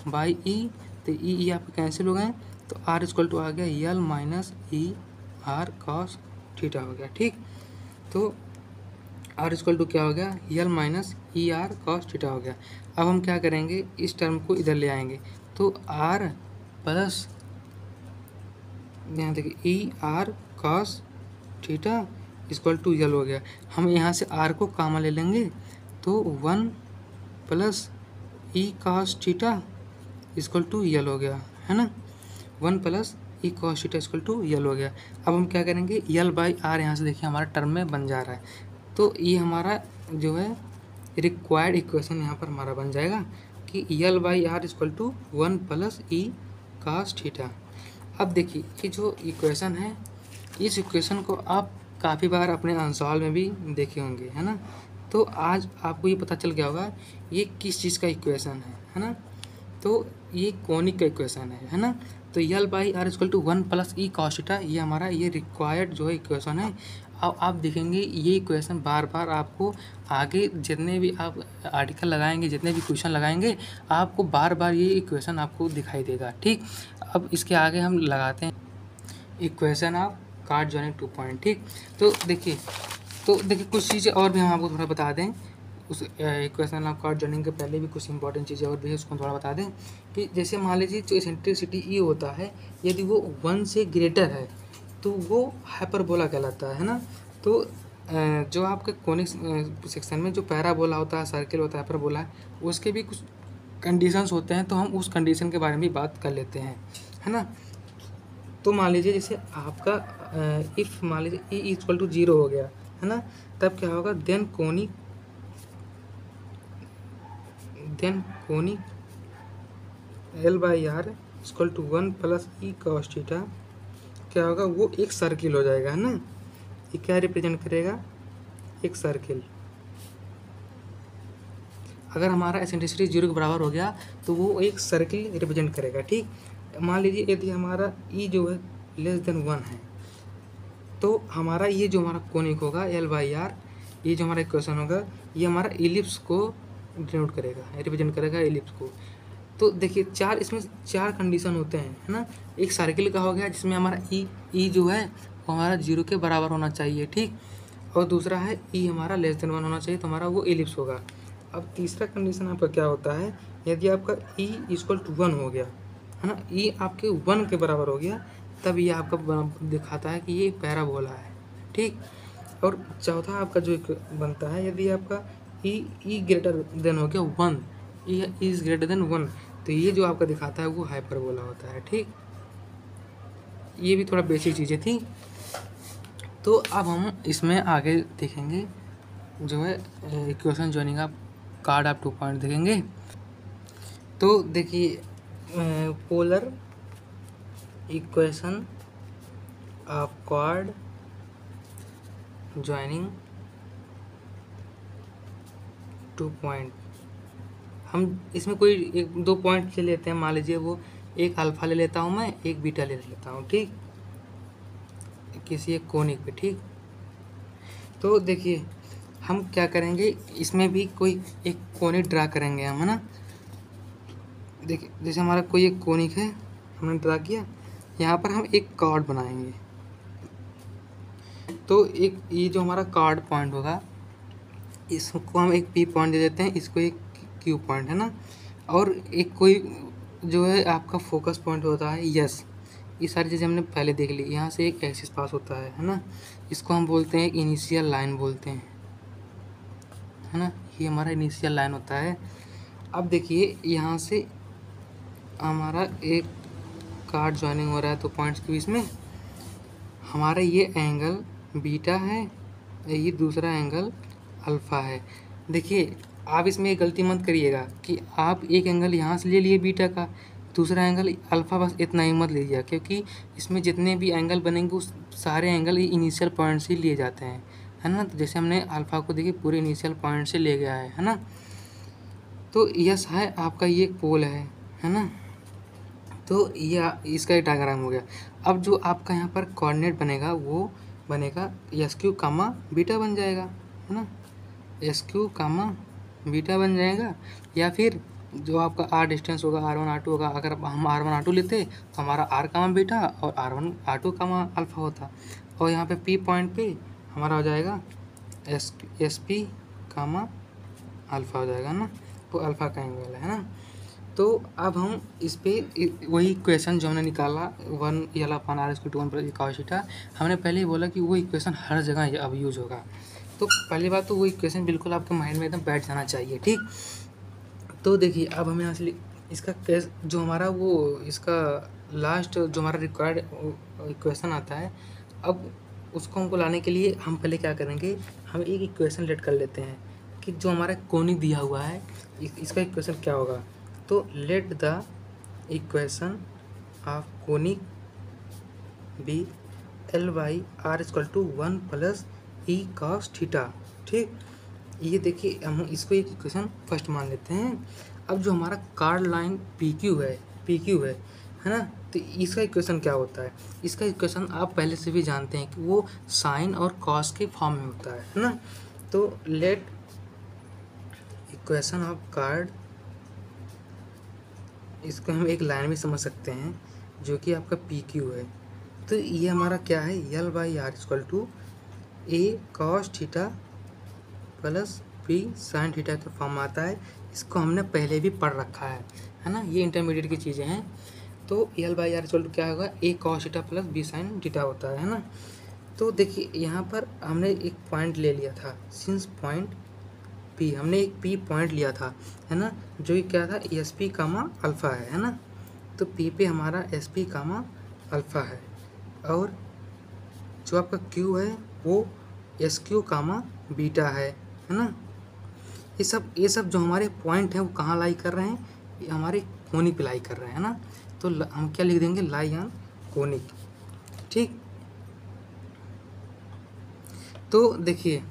by E, तो ई आपके कैंसिल हो गए, तो आर इक्वल टू आ गया L minus E R cos theta हो गया। ठीक, तो आर इक्वल टू क्या हो गया, L minus E R cos theta हो गया। अब हम क्या करेंगे, इस टर्म को इधर ले आएंगे, तो आर प्लस यहाँ देखिए E R cos theta equal to L हो गया। हम यहाँ से आर को कामा ले लेंगे, तो 1 plus E cos theta equal to L हो गया, है ना। 1 plus E cos theta equal to L हो गया। अब हम क्या करेंगे, यल बाई आर यहाँ से देखिए हमारा टर्म में बन जा रहा है, तो ये हमारा जो है रिक्वायर्ड इक्वेशन यहाँ पर हमारा बन जाएगा कि L by R equal to 1 plus E cos theta. अब देखिए ये जो इक्वेशन है, इस इक्वेशन को आप काफ़ी बार अपने आंसर में भी देखे होंगे, है ना। तो आज आपको ये पता चल गया होगा ये किस चीज़ का इक्वेशन है ना। तो ये कॉनिक का इक्वेशन है ना। तो L by R equal to 1 plus E cos theta, ये हमारा ये रिक्वायर्ड जो है इक्वेशन है। अब आप देखेंगे ये इक्वेशन बार बार आपको आगे जितने भी आप आर्टिकल लगाएंगे, जितने भी क्वेश्चन लगाएंगे, आपको बार बार ये इक्वेशन आपको दिखाई देगा। ठीक, अब इसके आगे हम लगाते हैं equation of card joining 2 point. ठीक, तो देखिए कुछ चीज़ें और भी हम आपको थोड़ा बता दें, उस इक्वेशन ऑफ कार्ड जॉइनिंग के पहले भी कुछ इंपॉर्टेंट चीज़ें और भी है, उसको थोड़ा बता दें कि जैसे मान लीजिए जो एसेंट्रिसिटी ई होता है, यदि वो 1 से ग्रेटर है तो वो हाइपरबोला कहलाता है ना। तो जो आपके कोनिक सेक्शन में जो पैराबोला होता है, सर्किल होता है, हाइपरबोला है, उसके भी कुछ कंडीशंस होते हैं, तो हम उस कंडीशन के बारे में भी बात कर लेते हैं, है ना। तो मान लीजिए जैसे आपका इफ़ मान लीजिए ई इक्वल टू 0 हो गया, है ना, तब क्या होगा, then conic L by R equal to 1 plus E cos theta क्या होगा, वो एक सर्किल हो जाएगा, है ना। ये क्या रिप्रेजेंट करेगा, एक सर्किल। अगर हमारा एसेंट्रिसिटी 0 के बराबर हो गया तो वो एक सर्किल रिप्रेजेंट करेगा। ठीक, मान लीजिए यदि हमारा ई जो है लेस देन 1 है, तो हमारा ये जो हमारा कोनिक होगा एल बाई आर, ये जो हमारा इक्वेशन होगा, ये हमारा इलिप्स को डिनोट करेगा, रिप्रेजेंट करेगा इलिप्स को। तो देखिए इसमें चार कंडीशन होते हैं, है ना। एक सर्किल का हो गया जिसमें हमारा ई जो है वो हमारा 0 के बराबर होना चाहिए। ठीक, और दूसरा है ई हमारा लेस देन 1 होना चाहिए, तो हमारा वो इलिप्स होगा। अब तीसरा कंडीशन आपका क्या होता है, यदि आपका ई इक्वल टू 1 हो गया, है ना, ई आपके 1 के बराबर हो गया, तब ये आपका दिखाता है कि ये पैराबोला है, ठीक। और चौथा आपका जो एक बनता है, यदि आपका ई ग्रेटर देन हो गया 1, ई इज़ ग्रेटर देन 1, तो ये जो आपका दिखाता है वो हाइपरबोला होता है, ठीक। ये भी थोड़ा बेसिक चीज़ें थी। तो अब हम इसमें आगे देखेंगे जो है equation joining of card of 2 point देखेंगे। तो देखिए polar equation of card joining 2 point, हम इसमें कोई 1-2 पॉइंट ले लेते हैं। मान लीजिए वो एक अल्फ़ा ले लेता हूँ मैं, एक बीटा ले लेता हूँ, ठीक, किसी एक कोनिक पे, ठीक। तो देखिए हम क्या करेंगे, इसमें भी कोई एक कोनिक ड्रा करेंगे हम, है ना। देखिए जैसे हमारा कोई एक कोनिक है, हमने ड्रा किया, यहाँ पर हम एक कार्ड बनाएंगे। तो एक ये जो हमारा कार्ड पॉइंट होगा, इसको हम एक पी पॉइंट दे देते हैं, इसको एक क्यू पॉइंट, है ना। और एक कोई जो है आपका फोकस पॉइंट होता है यस। ये सारी चीज़ें हमने पहले देख ली। यहाँ से एक एक्सिस पास होता है ना, इसको हम बोलते हैं इनिशियल लाइन बोलते हैं, है ना। ये हमारा इनिशियल लाइन होता है। अब देखिए यहाँ से हमारा एक कार्ड ज्वाइनिंग हो रहा है तो पॉइंट्स के बीच में, हमारा ये एंगल बीटा है, ये दूसरा एंगल अल्फ़ा है। देखिए आप इसमें एक गलती मत करिएगा कि आप एक एंगल यहाँ से ले लिए बीटा का, दूसरा एंगल अल्फ़ा, बस इतना ही मत लीजिए, क्योंकि इसमें जितने भी एंगल बनेंगे उस सारे एंगल इनिशियल पॉइंट से लिए जाते हैं, है ना। तो जैसे हमने अल्फ़ा को देखिए पूरे इनिशियल पॉइंट से ले गया है ना। तो यस है आपका ये एक पोल है ना। तो ये इसका एक डायग्राम हो गया। अब जो आपका यहाँ पर कोऑर्डिनेट बनेगा वो बनेगा एस क्यू कामा बीटा बन जाएगा, है ना। एस क्यू कामा बीटा बन जाएगा, या फिर जो आपका आर डिस्टेंस होगा R1 R2 होगा। अगर हम R1 R2 लेते तो हमारा R कामा बीटा और R1 R2 कामा अल्फ़ा होता, और यहाँ पे P पॉइंट पे हमारा हो जाएगा एस पी कामा अल्फ़ा हो जाएगा ना। तो अल्फ़ा का एंगल है ना। तो अब हम इस पे वही इक्वेशन जो हमने निकाला 1/r²1 + cos थीटा, हमने पहले ही बोला कि वो इक्वेशन हर जगह अब यूज होगा। तो पहली बात तो वो इक्वेशन बिल्कुल आपके माइंड में एकदम बैठ जाना चाहिए, ठीक। तो देखिए अब हमें यहाँ से इसका केस जो हमारा वो इसका लास्ट जो हमारा रिक्वायर्ड इक्वेशन आता है, अब उसको हमको लाने के लिए हम पहले क्या करेंगे, हम एक इक्वेशन लेट कर लेते हैं कि जो हमारा कोनिक दिया हुआ है इसका इक्वेशन क्या होगा। तो let the equation of conic be L/R = 1 + E cos theta, ठीक। ये देखिए हम इसको एक इक्वेशन फर्स्ट मान लेते हैं। अब जो हमारा कार्ड लाइन PQ है ना, तो इसका इक्वेशन क्या होता है। इसका इक्वेशन आप पहले से भी जानते हैं कि वो साइन और कॉस के फॉर्म में होता है ना। तो लेट इक्वेशन ऑफ कार्ड, इसको हम एक लाइन में समझ सकते हैं जो कि आपका PQ है। तो ये हमारा क्या है, L/R = A cos theta + B sin theta का फॉर्म आता है। इसको हमने पहले भी पढ़ रखा है ना। ये इंटरमीडिएट की चीज़ें हैं। तो L/R = क्या होगा, A cos theta + B sin theta होता है ना। तो देखिए यहाँ पर हमने एक पॉइंट ले लिया था, सिंस पॉइंट P, हमने एक P पॉइंट लिया था, है ना, जो कि क्या था SP कामा अल्फ़ा है ना। तो P पे हमारा SP कामा अल्फ़ा है, और जो आपका Q है वो SQ कामा बीटा है ना। ये सब जो हमारे पॉइंट हैं वो कहाँ लाई कर रहे हैं, ये हमारे कोनिक पे लाई कर रहे हैं ना। तो हम क्या लिख देंगे, लाई ऑन कोनिक, ठीक। तो देखिए,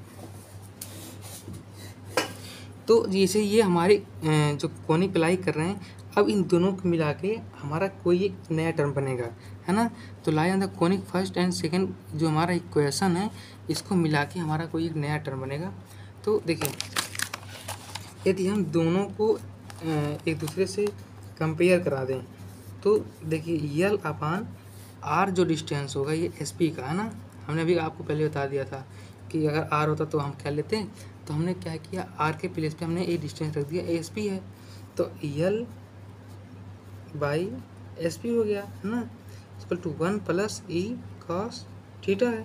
तो जैसे ये हमारे जो कोनिक पे लाई कर रहे हैं, अब इन दोनों को मिला के हमारा कोई एक नया टर्म बनेगा, है ना। तो lie on the conic first and second जो हमारा इक्वेशन है, इसको मिला के हमारा कोई एक नया टर्म बनेगा। तो देखिए यदि हम दोनों को एक दूसरे से कंपेयर करा दें, तो देखिए L/R जो डिस्टेंस होगा ये SP का, है ना। हमने अभी आपको पहले बता दिया था कि अगर R होता तो हम क्या लेते हैं। तो हमने क्या किया, R के प्लेस पे हमने एक डिस्टेंस रख दिया, SP है, तो L/SP हो गया, है ना। Equal to 1 plus E cos theta है,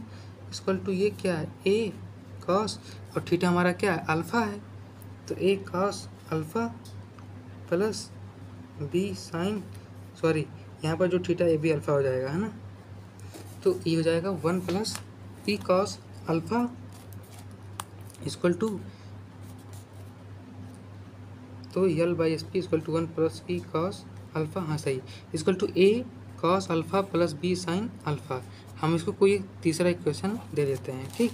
इक्वल टू ये क्या है ए कॉस, और थीटा हमारा क्या है अल्फ़ा है, तो A cos alpha plus B sine, sorry यहाँ पर जो थीटा ए भी अल्फ़ा हो जाएगा है ना, तो ये हो जाएगा 1 plus P cos alpha equal to, तो L by S P equal to 1 plus P cos alpha, हाँ सही, equal to A cos alpha plus B sine alpha. हम इसको कोई तीसरा इक्वेशन दे देते हैं, ठीक।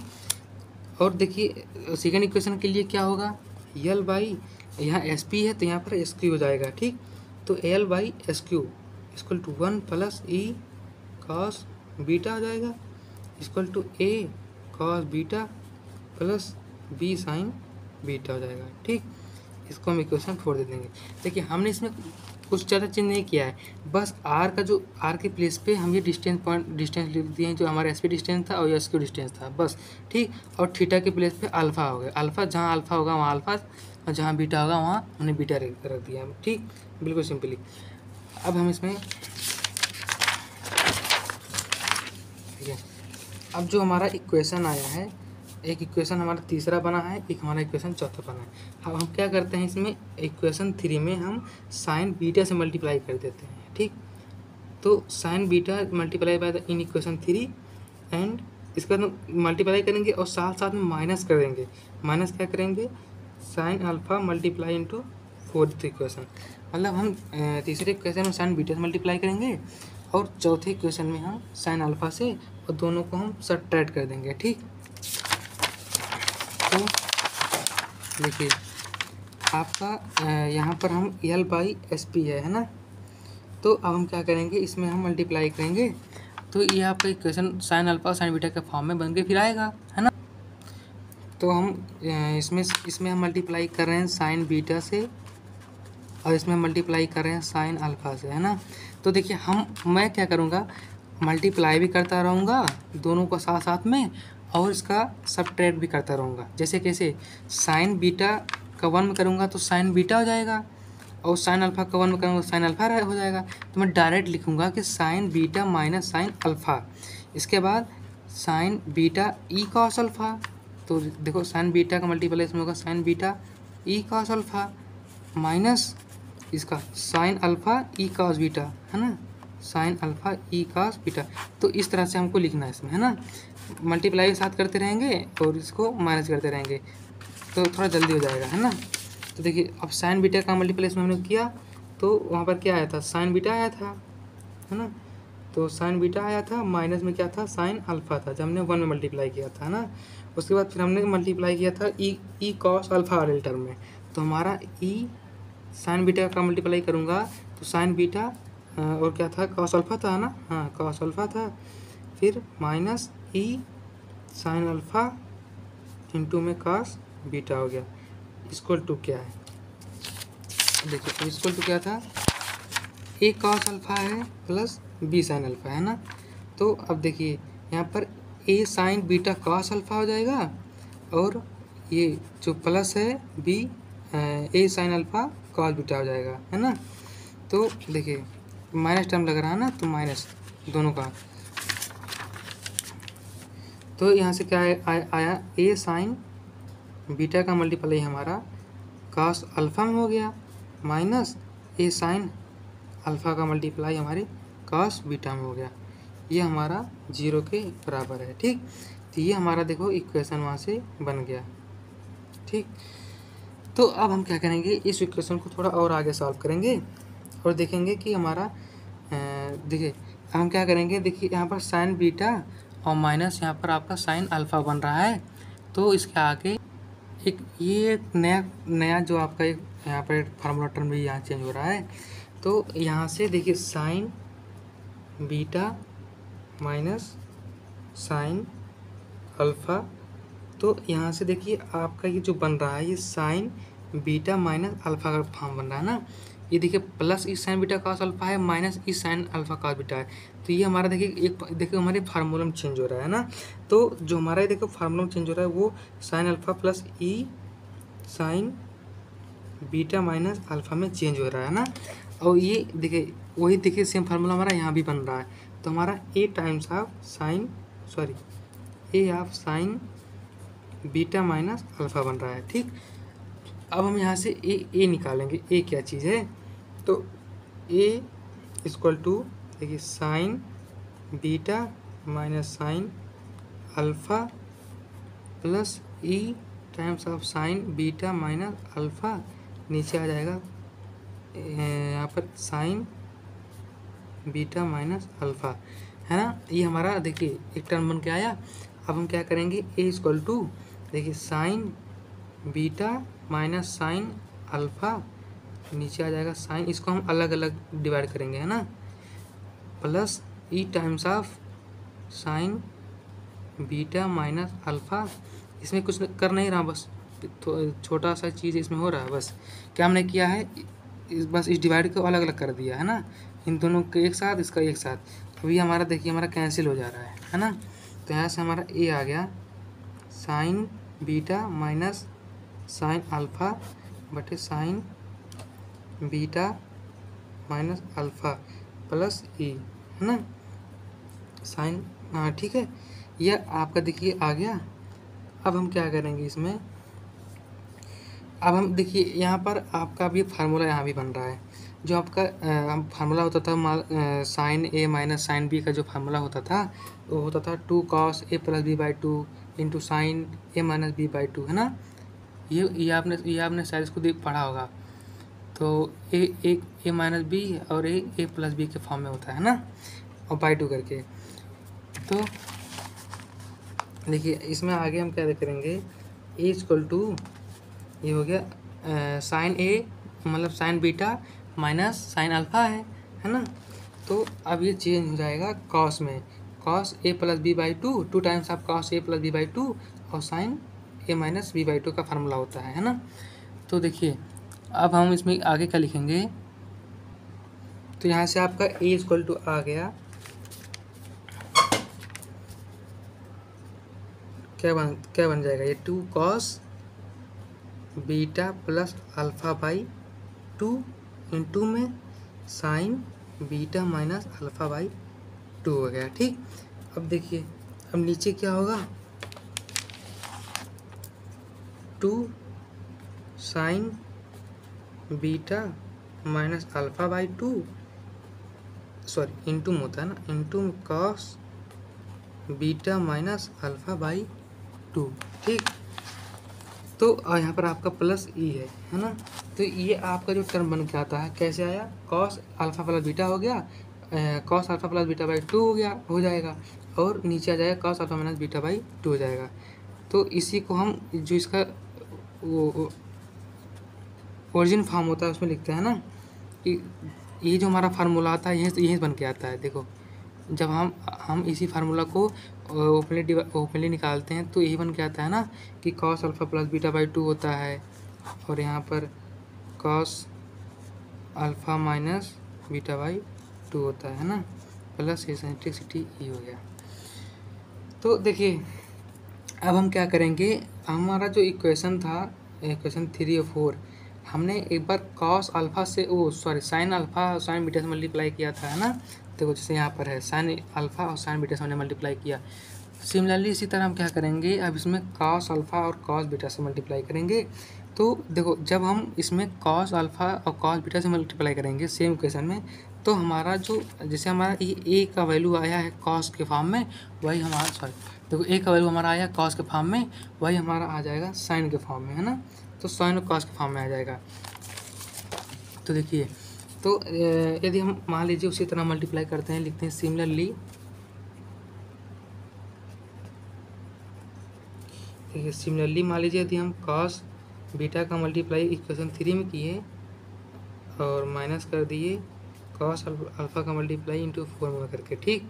और देखिए सेकेंड इक्वेशन के लिए क्या होगा, यल बाई, यहाँ एस पी है तो यहाँ पर एस क्यू हो जाएगा, ठीक। तो L by S Q equal to 1 plus E cos beta हो जाएगा, equal to A cos beta plus B sine beta हो जाएगा, ठीक। इसको हम इक्वेशन 4 दे देंगे। देखिए हमने इसमें कुछ ज़्यादा चेंज नहीं किया है, बस आर का जो आर के प्लेस पे हम ये डिस्टेंस लिख दिए हैं, जो हमारा एस पी डिस्टेंस था और एस क्यू डिस्टेंस था बस, ठीक। और थीटा के प्लेस पे अल्फ़ा हो गया, अल्फ़ा जहाँ अल्फ़ा होगा वहाँ अल्फ़ा, और जहाँ बीटा होगा वहाँ हमने बीटा रख दिया, ठीक, बिल्कुल सिंपली। अब हम इसमें ठीक है, अब जो हमारा इक्वेशन आया है, एक इक्वेशन हमारा तीसरा बना है, एक हमारा इक्वेशन चौथा बना है। अब हम क्या करते हैं इसमें, इक्वेशन 3 में हम साइन बीटा से मल्टीप्लाई कर देते हैं, ठीक। तो sign beta multiply by the in equation 3 and इसका मल्टीप्लाई करेंगे और साथ साथ में माइनस कर देंगे। माइनस क्या करेंगे, sine alpha multiply into fourth equation, मतलब हम तीसरे इक्वेशन में साइन बीटा से मल्टीप्लाई करेंगे और चौथे इक्वेशन में हम साइन अल्फ़ा से, और दोनों को हम सब्ट्रैक्ट कर देंगे, ठीक। तो देखिए आपका यहाँ पर हम एल बाई एस पी है ना, तो अब हम क्या करेंगे, इसमें हम मल्टीप्लाई करेंगे, तो ये आपका equation sine alpha sine beta के फॉर्म में बन के फिर आएगा, है ना। तो हम इसमें हम मल्टीप्लाई कर रहे हैं साइन बीटा से, और इसमें मल्टीप्लाई कर रहे हैं साइन अल्फ़ा से, है ना। तो देखिए मैं क्या करूँगा, मल्टीप्लाई भी करता रहूँगा दोनों को साथ साथ में, और इसका सब्ट्रैक्ट भी करता रहूँगा। जैसे कैसे, साइन बीटा का 1 में करूँगा तो साइन बीटा हो जाएगा, और साइन अल्फ़ा का 1 में करूँगा तो साइन अल्फ़ा हो जाएगा। तो मैं डायरेक्ट लिखूँगा कि sine beta minus sine alpha, इसके बाद sine beta E cos alpha. तो देखो साइन बीटा का मल्टीप्लाई इसमें होगा sine beta E cos alpha minus इसका sine alpha E cos beta, है ना, sine alpha E cos beta. तो इस तरह से हमको लिखना है इसमें, है ना। मल्टीप्लाई के साथ करते रहेंगे और इसको माइनस करते रहेंगे, तो थोड़ा जल्दी हो जाएगा, है ना। तो देखिए अब साइन बीटा का मल्टीप्लाई इसमें हमने किया, तो वहाँ पर क्या आया था, साइन बीटा आया था, है ना। तो साइन बीटा आया था, माइनस में क्या था, साइन अल्फ़ा था, जब हमने 1 में मल्टीप्लाई किया था, है ना। उसके बाद फिर हमने मल्टीप्लाई किया था ई कॉस अल्फ़ा वाले टर्म में, तो हमारा ई साइन बीटा का मल्टीप्लाई करूँगा तो साइन बीटा और क्या था, कॉस अल्फ़ा था ना, हाँ कॉस अल्फ़ा था, फिर minus E sine alpha into में कॉस बीटा हो गया, इक्वल टू क्या है, देखिए इक्वल टू क्या था, ए कॉस अल्फ़ा है प्लस बी साइन अल्फ़ा, है ना। तो अब देखिए यहाँ पर ए साइन बीटा कॉस अल्फ़ा हो जाएगा, और ये जो प्लस है बी ए साइन अल्फ़ा कॉस बीटा हो जाएगा, है ना। तो देखिए माइनस टर्म लग रहा है ना, तो माइनस दोनों का, तो यहाँ से क्या आया ए साइन बीटा का मल्टीप्लाई हमारा कॉस अल्फ़ा में हो गया, माइनस ए साइन अल्फ़ा का मल्टीप्लाई हमारे कॉस बीटा में हो गया, ये हमारा 0 के बराबर है, ठीक। तो ये हमारा देखो इक्वेशन वहाँ से बन गया, ठीक। तो अब हम क्या करेंगे, इस इक्वेशन को थोड़ा और आगे सॉल्व करेंगे और देखेंगे कि हमारा देखिए हम क्या करेंगे, देखिए यहाँ पर साइन बीटा और माइनस यहाँ पर आपका साइन अल्फ़ा बन रहा है, तो इसके आगे एक ये नया जो आपका एक यहाँ पर फार्मूला टर्म भी यहाँ चेंज हो रहा है। तो यहाँ से देखिए sign beta minus sine alpha, तो यहाँ से देखिए आपका ये जो बन रहा है ये साइन बीटा माइनस अल्फ़ा का फॉर्म बन रहा है ना। ये देखिए प्लस ई साइन बीटा कॉस अल्फ़ा है minus E sine alpha cos beta है, तो ये हमारा देखिए हमारे फार्मूला में चेंज हो रहा है ना। तो जो हमारा देखो फार्मूला में चेंज हो रहा है वो साइन अल्फ़ा प्लस ई साइन बीटा माइनस अल्फ़ा में चेंज हो रहा है ना। और ये देखिए वही देखिए सेम फार्मूला हमारा यहाँ भी बन रहा है, तो हमारा A times of sine A of sine beta minus alpha बन रहा है। ठीक, अब हम यहाँ से ए निकालेंगे। ए क्या चीज़ है? तो ए इक्वल टू देखिए sign beta minus sine alpha plus E times of sine beta minus alpha, नीचे आ जाएगा यहाँ पर साइन बीटा माइनस अल्फ़ा, है ना। ये हमारा देखिए एक टर्म बन के आया। अब हम क्या करेंगे, ए इक्वल टू देखिए sign beta minus sine alpha, नीचे आ जाएगा साइन, इसको हम अलग अलग डिवाइड करेंगे, है ना, plus E times of sine beta minus alpha. इसमें कुछ कर नहीं रहा, बस छोटा सा चीज़ इसमें हो रहा है। बस क्या हमने किया है, बस इस डिवाइड को अलग अलग कर दिया, है ना, इन दोनों के एक साथ, इसका एक साथ। अभी हमारा देखिए हमारा कैंसिल हो जा रहा है ना। तो यहाँ से हमारा ए आ गया sine beta minus sine alpha बटे sine beta minus alpha plus E, है ना, साइन, हाँ ठीक है, यह आपका देखिए आ गया। अब हम क्या करेंगे इसमें, अब हम देखिए यहाँ पर आपका भी फार्मूला यहाँ भी बन रहा है। जो आपका फार्मूला होता था sign A minus sine B का जो फार्मूला होता था वो होता था 2 cos A plus B by 2 into sine A minus B by 2, है ना। ये आपने शायद इसको पढ़ा होगा। तो ए माइनस बी और ए प्लस बी के फॉर्म में होता है ना, और बाई 2 करके। तो देखिए इसमें आगे हम क्या करेंगे, ए इक्वल टू ये हो गया साइन ए मतलब sign beta minus sine alpha है ना। तो अब ये चेंज हो जाएगा कॉस में, cos A plus B by 2 times of cos A plus B by 2 और sine A minus B by 2 का फार्मूला होता है ना। तो देखिए अब हम इसमें आगे क्या लिखेंगे, तो यहाँ से आपका ए इक्वल टू आ गया, क्या बन जाएगा ये 2 cos beta plus alpha by 2 into में sine beta minus alpha by 2 हो गया। ठीक, अब देखिए अब नीचे क्या होगा, 2 sign beta minus alpha by 2 into में होता है ना, इंटू में cos beta minus alpha by 2। ठीक, तो यहाँ पर आपका प्लस ई है ना। तो ये आपका जो टर्म बन के आता है कैसे आया, कॉस अल्फ़ा प्लस बीटा हो गया, cos alpha plus beta by 2 हो जाएगा, और नीचे आ जाएगा cos alpha minus beta by 2 हो जाएगा। तो इसी को हम जो इसका वो ओरिजिन फॉर्म होता है उसमें लिखते हैं ना, कि ये जो हमारा फार्मूला आता है यही बन के आता है। देखो जब हम इसी फार्मूला को ओपनली निकालते हैं तो यही बन के आता है ना, कि cos alpha plus beta by 2 होता है, और यहाँ पर cos alpha minus beta by 2 होता है ना, प्लस एसेंट्रिसिटी ई हो गया। तो देखिए अब हम क्या करेंगे, हमारा जो इक्वेशन था इक्वेशन 3 और 4, हमने एक बार कॉस अल्फ़ा से साइन अल्फ़ा और साइन बीटा से मल्टीप्लाई किया था, है ना। देखो जैसे यहाँ पर है साइन अल्फ़ा और साइन बीटा से हमने मल्टीप्लाई किया। सिमिलरली इसी तरह हम क्या करेंगे, अब इसमें कॉस अल्फ़ा और कॉस बीटा से मल्टीप्लाई करेंगे। तो देखो जब हम इसमें कॉस अल्फ़ा और कॉस बीटा से मल्टीप्लाई करेंगे सेम इक्वेशन में, तो हमारा जो जैसे हमारा ये ए का वैल्यू आया है कॉस के फॉर्म में, वही हमारा देखो ए का वैल्यू हमारा आया कॉस के फॉर्म में, वही हमारा आ जाएगा साइन के फॉर्म में, है ना। तो साइन और कॉस के फॉर्म में आ जाएगा। तो देखिए तो यदि हम मान लीजिए उसी तरह मल्टीप्लाई करते हैं, लिखते हैं सिमिलरली, देखिए सिमिलरली मान लीजिए यदि हम कॉस बीटा का मल्टीप्लाई इक्वेशन 3 में किए और माइनस कर दिए कॉस अल्फ़ा का मल्टीप्लाई इंटू 4 में करके, ठीक,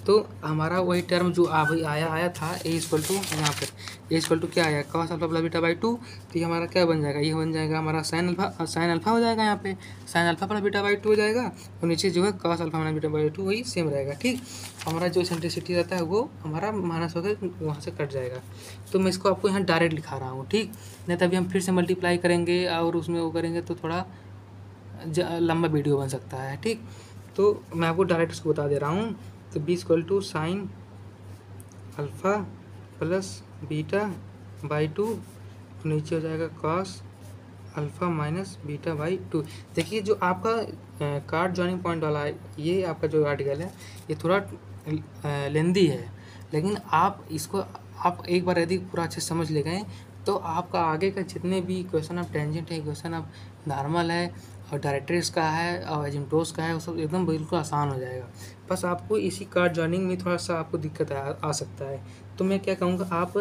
तो हमारा वही टर्म जो आया था ए इक्वल टू, यहाँ पर ए इक्वल टू क्या आया, cos alpha plus beta by 2। तो ये हमारा क्या बन जाएगा, ये बन जाएगा हमारा साइन अल्फ़ा हो जाएगा, यहाँ पे sign alpha plus beta by 2 हो जाएगा, और नीचे जो है cos alpha minus beta by 2 वही सेम रहेगा। ठीक, हमारा जो एसेंट्रिसिटी रहता है वो हमारा माइनस होकर वहाँ से कट जाएगा। तो मैं इसको आपको यहाँ डायरेक्ट लिखा रहा हूँ, ठीक, नहीं तभी हम फिर से मल्टीप्लाई करेंगे और उसमें वो करेंगे तो थोड़ा लंबा वीडियो बन सकता है। ठीक, तो मैं आपको डायरेक्ट इसको बता दे रहा हूँ तो B equal to sine alpha plus beta by 2, नीचे हो जाएगा cos alpha minus beta by 2। देखिए जो आपका कार्ड जॉइनिंग पॉइंट वाला है, ये आपका जो आर्टिकल है ये थोड़ा लेंदी है, लेकिन आप इसको आप एक बार यदि पूरा अच्छे से समझ ले गए तो आपका आगे का जितने भी क्वेश्चन ऑफ टेंजेंट है, क्वेश्चन ऑफ नॉर्मल है और डायरेक्ट्रिक्स का है और एजिम्प्टोस का है, वो सब एकदम बिल्कुल आसान हो जाएगा। बस आपको इसी कार्ड जॉइनिंग में थोड़ा सा आपको दिक्कत आ सकता है। तो मैं क्या कहूँगा, आप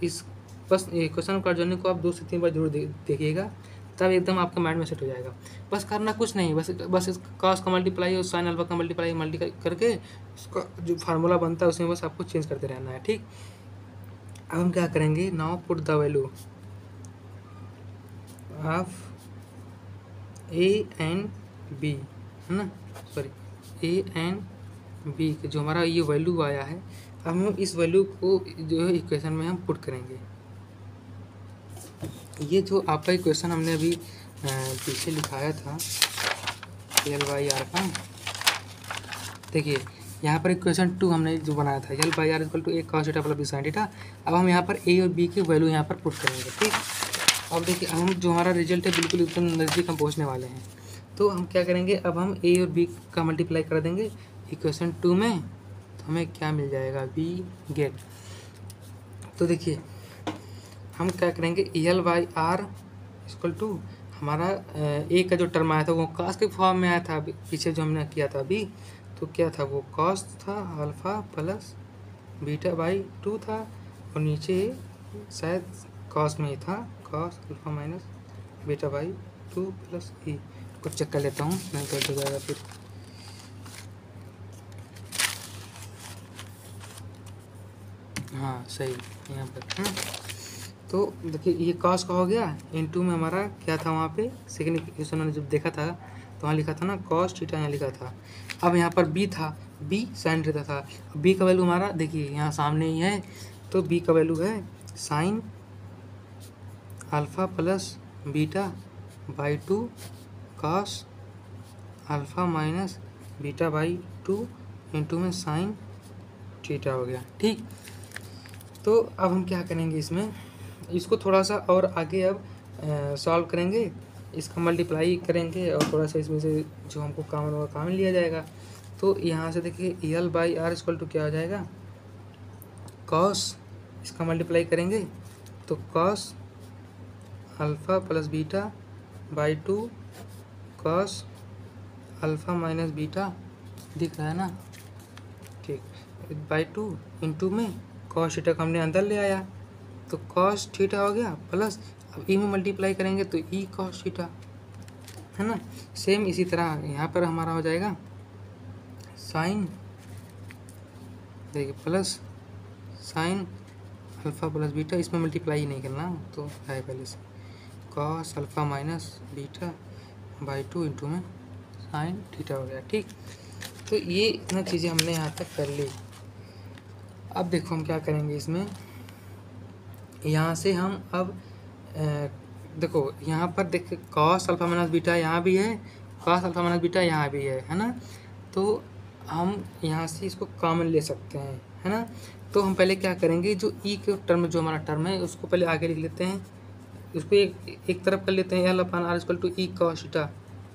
इस बस क्वेश्चन ऑफ कार्ड जॉइनिंग को आप 2 से 3 बार जरूर देखिएगा, तब एकदम आपका माइंड में सेट हो जाएगा। बस करना कुछ नहीं, बस इस कॉस का मल्टीप्लाई और साइन अल्फा का मल्टीप्लाई करके उसका जो फार्मूला बनता है उसमें बस आपको चेंज करते रहना है। ठीक, अब हम क्या करेंगे, now put the value of A and B, है ना, सॉरी ए एंड बी जो हमारा ये वैल्यू आया है, अब हम इस वैल्यू को जो है इक्वेशन में हम पुट करेंगे। ये जो आपका इक्वेशन हमने अभी पीछे लिखाया था एल बाई आर का, देखिए यहाँ पर इक्वेशन 2 हमने जो बनाया था L by R equal to A cos theta plus B sine theta. अब हम यहाँ पर ए और बी की वैल्यू यहाँ पर पुट करेंगे। ठीक, अब देखिए हम जो हमारा रिजल्ट है बिल्कुल एकदम नज़दीक हम पहुँचने वाले हैं। तो हम क्या करेंगे, अब हम ए और बी का मल्टीप्लाई कर देंगे इक्वेशन 2 में, तो हमें क्या मिल जाएगा, बी गेट। तो देखिए हम क्या करेंगे, L by R equal to हमारा ए का जो टर्म आया था वो कॉस के फॉर्म में आया था, पीछे जो हमने किया था अभी, तो क्या था वो कॉस था अल्फ़ा प्लस बीटा बाई 2 था, और नीचे शायद कॉस में ही था cos alpha minus beta by 2 plus E. कुछ चेक कर लेता हूँ, नहीं गलत हो जाएगा फिर। हाँ सही, यहाँ पर है। तो देखिए ये कॉस का हो गया, इनटू में हमारा क्या था वहाँ पे सेकंड इक्वेशन ने जब देखा था तो वहाँ लिखा था ना कॉस थीटा, यहाँ लिखा था। अब यहाँ पर बी था, बी साइन थीटा था। बी का वैल्यू हमारा देखिए यहाँ सामने ही है, तो बी का वैल्यू है sign alpha plus beta by 2 cos alpha minus beta by 2 into में साइन थीटा हो गया। ठीक, तो अब हम क्या करेंगे, इसमें इसको थोड़ा सा और आगे अब सॉल्व करेंगे, इसका मल्टीप्लाई करेंगे और थोड़ा सा इसमें से जो हमको कॉमन होगा कॉमन लिया जाएगा। तो यहाँ से देखिए L by R equal to क्या हो जाएगा, कॉस, इसका मल्टीप्लाई करेंगे तो cos alpha plus beta by 2 cos alpha minus beta, दिख रहा है ना, ठीक, बाई 2 इंटू में कॉस थीटा को हमने अंदर ले आया तो कॉस थीटा हो गया, प्लस अब ई में मल्टीप्लाई करेंगे तो ई कॉस थीटा, है ना। सेम इसी तरह यहाँ पर हमारा हो जाएगा साइन, देखिए plus sign alpha plus beta, इसमें मल्टीप्लाई ही नहीं करना तो है पहले से, cos alpha minus beta by 2 into में साइन थीटा हो गया। ठीक, तो ये इतना चीज़ें हमने यहाँ तक कर ली। अब देखो हम क्या करेंगे, इसमें यहाँ से हम अब देखो यहाँ पर देखिए कॉस अल्फ़ा माइनस बीटा यहाँ भी है, कॉस अल्फ़ा माइनस बीटा यहाँ भी है ना। तो हम यहाँ से इसको कॉमन ले सकते हैं, है ना। तो हम पहले क्या करेंगे, जो ई के टर्म जो हमारा टर्म है उसको पहले आगे लिख लेते हैं, उसको एक तरफ कर लेते हैं, L upon R equal to E cos theta,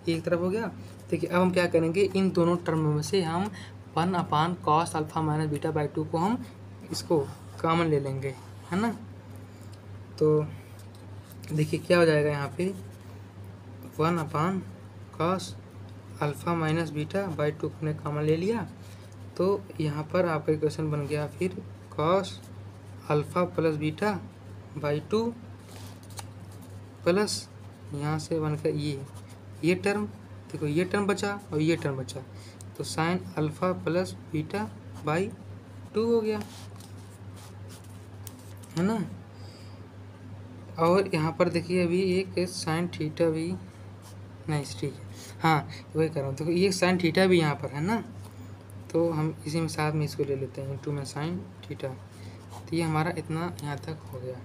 एक तरफ हो गया। देखिए अब हम क्या करेंगे, इन दोनों टर्म में से हम 1 अपान cos alpha minus beta by 2 को हम इसको कॉमन ले लेंगे, है ना। तो देखिए क्या हो जाएगा, यहाँ पे 1 अपान cos alpha minus beta by 2 हमने कॉमन ले लिया, तो यहाँ पर आपका इक्वेशन बन गया फिर cos alpha plus beta by 2 plus यहाँ से बनकर ये टर्म, देखो ये टर्म बचा और ये टर्म बचा, तो sign alpha plus beta by 2 हो गया, है ना। और यहाँ पर देखिए अभी एक साइन थीटा भी नहीं, ठीक है, हाँ वही कर रहा हूँ। देखो ये साइन थीटा भी यहाँ पर है ना, तो हम इसी में साथ में इसको ले लेते हैं इंटू में साइन थीटा। तो ये हमारा इतना यहाँ तक हो गया।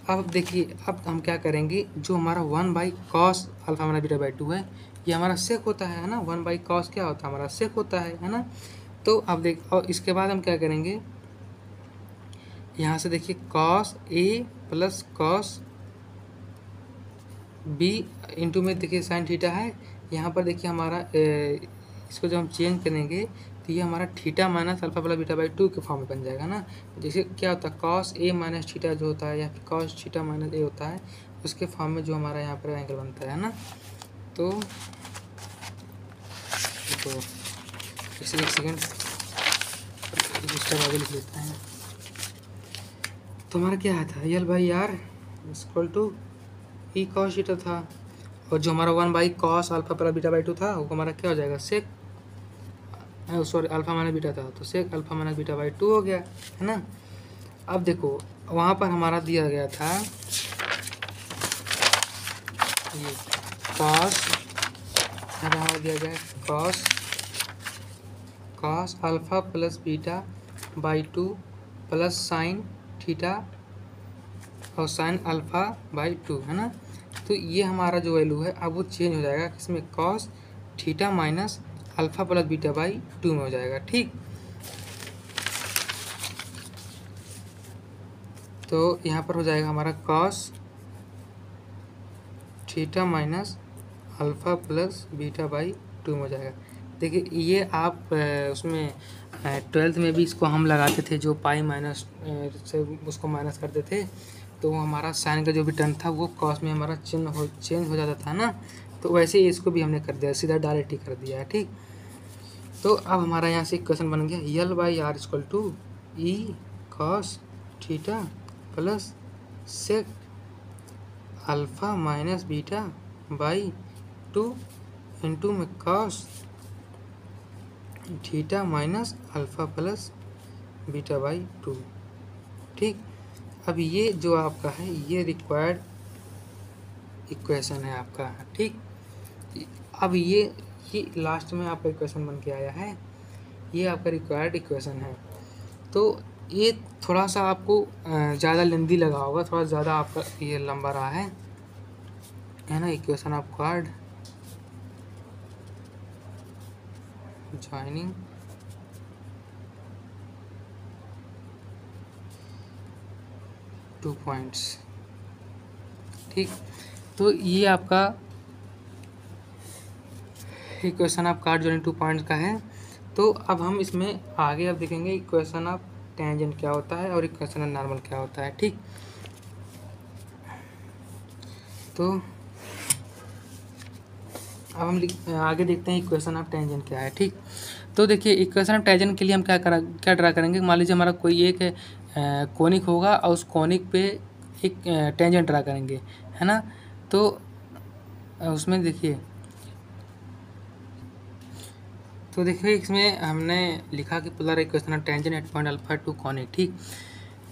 अब देखिए अब हम क्या करेंगे, जो हमारा 1 by cos alpha minus beta by 2 है, ये हमारा सेक होता है ना। 1 बाई कॉस क्या होता है, हमारा सेक होता है ना। तो अब देख, और इसके बाद हम क्या करेंगे, यहाँ से देखिए cos A plus cos B into में देखिए साइन थीटा है। यहाँ पर देखिए हमारा इसको जब हम चेंज करेंगे तो ये हमारा theta minus alpha plus beta by 2 के फॉर्म में बन जाएगा ना। जैसे क्या होता है कॉस ए माइनस थीटा जो होता है या फिर कॉस थीटा माइनस ए होता है, उसके फॉर्म में जो हमारा यहाँ पर एंगल बनता है ना। तो एक सेकेंड आगे लिख लेते हैं। तो हमारा क्या आया था, L by R equal to E cos theta था, और जो हमारा 1 by cos alpha plus beta by 2 था वो हमारा क्या हो जाएगा, sec sorry alpha minus beta था तो sec alpha minus beta by 2 हो गया, है ना। अब देखो वहाँ पर हमारा दिया गया था ये कॉस, हमारा दिया गया cos cos alpha plus beta by 2 plus sine theta और साइन अल्फा बाई 2, है ना। तो ये हमारा जो वैल्यू है अब वो चेंज हो जाएगा किसमें, cos theta minus alpha plus beta by 2 में हो जाएगा, ठीक। तो यहाँ पर हो जाएगा हमारा cos theta minus alpha plus beta by 2 में हो जाएगा। देखिए ये आप उसमें 12th में भी इसको हम लगाते थे, जो पाई माइनस से उसको माइनस करते थे तो वो हमारा साइन का जो भी टर्म था वो कॉस में हमारा चेंज हो जाता था ना। तो वैसे ही इसको भी हमने कर दिया, सीधा डायरेक्ट ही कर दिया है, ठीक। तो अब हमारा यहाँ से क्वेश्चन बन गया L by R equal to E cos theta plus sec alpha minus beta by 2 into में cos theta minus alpha plus beta by 2, ठीक। अब ये जो आपका है ये रिक्वायर्ड इक्वेशन है आपका, ठीक। अब ये लास्ट में आपका इक्वेशन बन के आया है, ये आपका रिक्वायर्ड इक्वेशन है। तो ये थोड़ा सा आपको ज़्यादा लेंदी लगा होगा, थोड़ा ज़्यादा आपका ये लंबा रहा है ना। Equation of card joining two points, ठीक। तो ये आपका equation of card joining 2 points का है। तो अब हम इसमें आगे अब देखेंगे इक्वेशन ऑफ टेंजेंट क्या होता है और इक्वेशन ऑफ नॉर्मल क्या होता है, ठीक। तो अब हम आगे देखते हैं इक्वेशन ऑफ टेंजेंट क्या है, ठीक। तो देखिए इक्वेशन ऑफ टेंजेंट के लिए हम क्या ड्रा करेंगे। मान लीजिए हमारा कोई एक कोनिक होगा और उस कोनिक पे एक टेंजेंट ड्रा करेंगे, है ना। तो उसमें देखिए इसमें हमने लिखा कि polar equation of tangent at point alpha two conic, ठीक।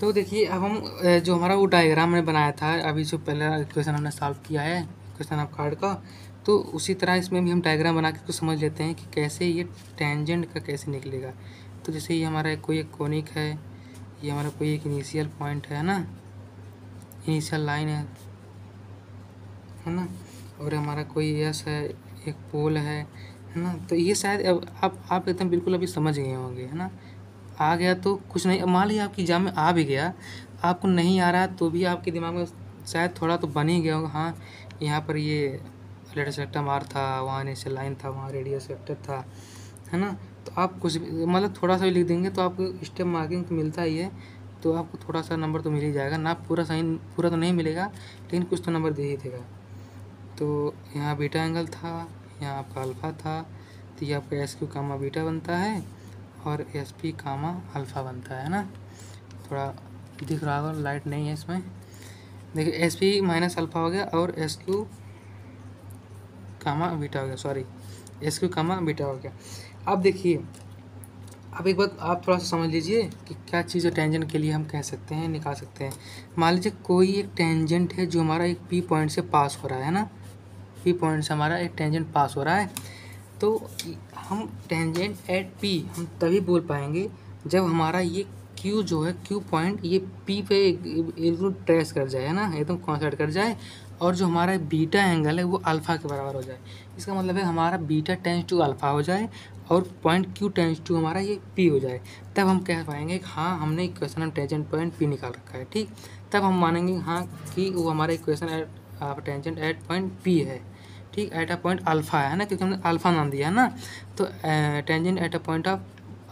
तो देखिए अब हम जो हमारा वो डायग्राम हमने बनाया था अभी, जो पहला इक्वेशन हमने सॉल्व किया है इक्वेशन ऑफ कार्ड का, तो उसी तरह इसमें भी हम डायग्राम बना के कुछ समझ लेते हैं कि कैसे ये टेंजेंट का कैसे निकलेगा। तो जैसे ये हमारा कोई एक कोनिक है, ये हमारा कोई एक इनिशियल पॉइंट है ना, इनिशियल लाइन है ना, और हमारा कोई एस है, एक पोल है ना। तो ये शायद अब आप एकदम बिल्कुल अभी समझ गए होंगे, है ना। आ गया तो कुछ नहीं, मान लीजिए आपकी एग्जाम में आ भी गया, आपको नहीं आ रहा तो भी आपके दिमाग में शायद थोड़ा तो बन ही गया होगा, हाँ यहाँ पर ये रेडियस वेक्टर मार था, वहाँ इनिशियल लाइन था, वहाँ रेडियस वेक्टर था, है ना। तो आप कुछ मतलब थोड़ा सा भी लिख देंगे तो आपको स्टेप मार्किंग तो मिलता ही है, तो आपको थोड़ा सा नंबर तो मिल ही जाएगा ना। पूरा तो नहीं मिलेगा, लेकिन कुछ तो नंबर दे ही देगा। तो यहाँ बीटा एंगल था, यहाँ आपका अल्फ़ा था, तो ये आपका एस क्यू कामा बीटा बनता है और एस पी कामा अल्फ़ा बनता है ना। थोड़ा दिख रहा होगा, लाइट नहीं है इसमें। देखिए एस पी माइनस अल्फ़ा हो गया और एस क्यू कामा बीटा हो गया, सॉरी एस क्यू कामा बीटा हो गया। अब देखिए अब एक बात आप थोड़ा सा समझ लीजिए कि क्या चीज़ है टेंजेंट के लिए हम कह सकते हैं, निकाल सकते हैं। मान लीजिए कोई एक टेंजेंट है जो हमारा एक पी पॉइंट से पास हो रहा है ना, पी पॉइंट से हमारा एक टेंजेंट पास हो रहा है। तो हम टेंजेंट एट पी हम तभी बोल पाएंगे जब हमारा ये क्यू जो है, क्यू पॉइंट ये पी पे एकदम ट्रेस कर जाए, है ना, एकदम कॉन्सर्ट कर जाए, और जो हमारा बीटा एंगल है वो अल्फ़ा के बराबर हो जाए। इसका मतलब है हमारा बीटा टेंस टू अल्फ़ा हो जाए और पॉइंट क्यू टेंस टू हमारा ये पी हो जाए, तब हम कह पाएंगे कि हाँ हमने equation of tangent point P निकाल रखा है। ठीक, तब हम मानेंगे हाँ कि वो हमारा equation of tangent at point P है। ठीक, एट अ पॉइंट अल्फ़ा है ना, क्योंकि हमने अल्फ़ा नाम दिया है ना, तो tangent at a point of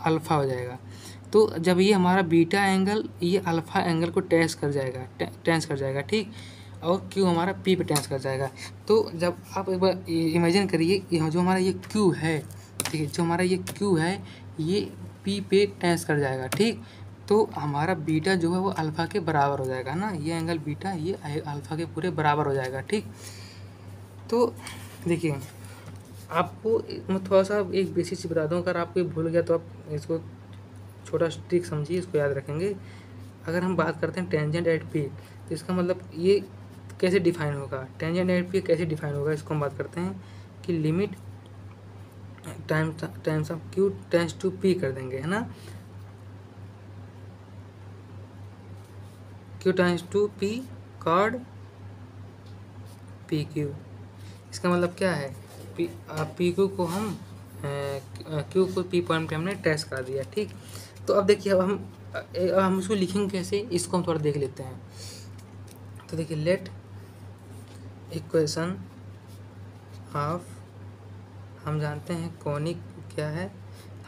alpha हो जाएगा। तो जब ये हमारा बीटा एंगल ये अल्फ़ा एंगल को टेंस कर जाएगा। ठीक, और क्यू हमारा पी पे टेंस कर जाएगा। तो जब आप एक बार इमेजिन करिए यहाँ जो हमारा ये क्यू है, ठीक है, जो हमारा ये क्यू है ये पी पे टेंस कर जाएगा। ठीक, तो हमारा बीटा जो है वो अल्फ़ा के बराबर हो जाएगा ना, ये एंगल बीटा ये अल्फ़ा के पूरे बराबर हो जाएगा। ठीक, तो देखिए आपको मैं थोड़ा सा एक बेसिक चीज़ बता दूँ, अगर आपको भूल गया तो आप इसको छोटा ट्रिक समझिए, इसको याद रखेंगे। अगर हम बात करते हैं टेंजेंट एट पी, तो इसका मतलब ये कैसे डिफाइन होगा, टेंजेंट एट पी कैसे डिफाइन होगा, इसको हम बात करते हैं कि limit times of Q tends to P कर देंगे, है ना, क्यू टेंस टू पी कॉड पी क्यू। इसका मतलब क्या है, पी क्यू को हम क्यू को पी पॉइंट पे हमने टेस्ट कर दिया। ठीक, तो अब देखिए अब हम इसको लिखेंगे कैसे, इसको हम थोड़ा देख लेते हैं। तो देखिए लेट इक्वेशन ऑफ, हम जानते हैं कॉनिक क्या है,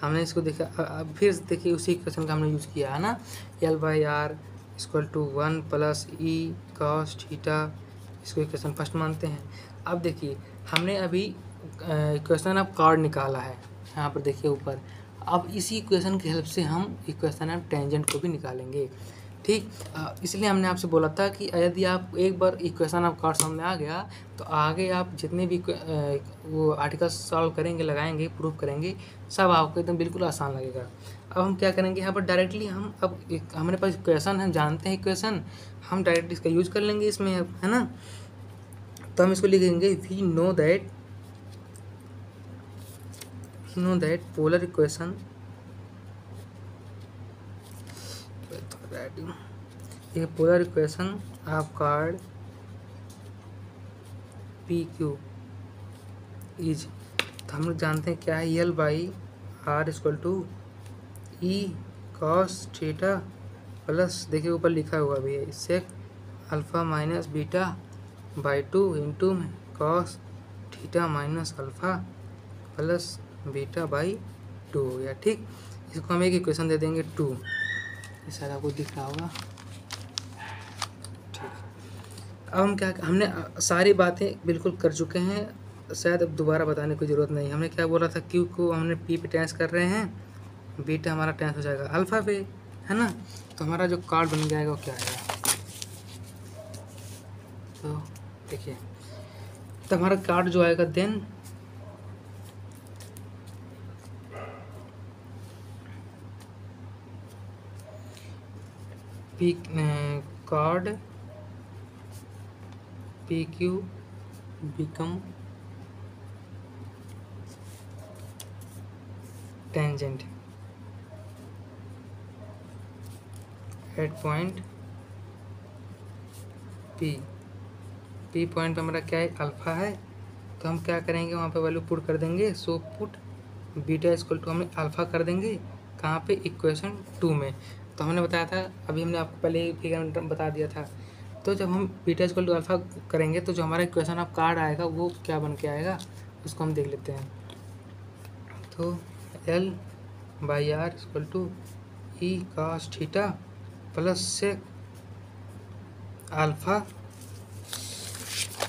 हमने इसको देखा, अब फिर देखिए उसी इक्वेशन का हमने यूज़ किया है ना, L by R equal to 1 plus E cos theta, इसको इक्वेशन फर्स्ट मानते हैं। अब देखिए हमने अभी इक्वेशन ऑफ कॉर्ड निकाला है, यहाँ पर देखिए ऊपर, अब इसी इक्वेशन की हेल्प से हम इक्वेशन ऑफ टेंजेंट को भी निकालेंगे। ठीक, इसलिए हमने आपसे बोला था कि यदि आप एक बार इक्वेशन ऑफ कॉर्ड सामने आ गया तो आगे आप जितने भी वो आर्टिकल्स सॉल्व करेंगे, लगाएंगे, प्रूव करेंगे, सब आपको एकदम बिल्कुल आसान लगेगा। अब हम क्या करेंगे, यहाँ पर डायरेक्टली हम अब हमारे पास इक्वेशन हम जानते हैं इक्वेशन, हम डायरेक्टली इसका यूज कर लेंगे इसमें, है ना। तो हम इसको लिखेंगे we know that polar equation, ये polar equation of chord P Q is, तो हम लोग जानते हैं क्या है, L by R equal to E cos theta plus, देखिए ऊपर लिखा हुआ भी है, इससे alpha minus beta by 2 into में cos theta minus alpha plus beta by 2 हो गया। ठीक, इसको हम एक इक्वेशन दे देंगे 2, ये शायद आपको दिख रहा होगा। ठीक, अब हम क्या, हमने सारी बातें बिल्कुल कर चुके हैं, शायद अब दोबारा बताने की ज़रूरत नहीं। हमने क्या बोला था, क्यू को हमने पी पे टेंस कर रहे हैं, बीटा हमारा टेंस हो जाएगा अल्फ़ा पे, है ना। तो हमारा जो कार्ड बन जाएगा वो क्या आएगा, तो देखिए तो हमारा कार्ड जो आएगा then P chord P Q become tangent at point P point पे हमारा क्या है, अल्फ़ा है, तो हम क्या करेंगे वहाँ पे वैल्यू पुट कर देंगे, so put beta equal to हमें अल्फ़ा कर देंगे, कहाँ पे, इक्वेशन 2 में। तो हमने बताया था, अभी हमने आपको पहले ही फिगर बता दिया था। तो जब हम बीटा इक्वल टू अल्फ़ा करेंगे तो जो हमारा इक्वेशन ऑफ कार्ड आएगा वो क्या बन के आएगा, उसको हम देख लेते हैं। तो L by R equal to E cos theta plus से अल्फ़ा,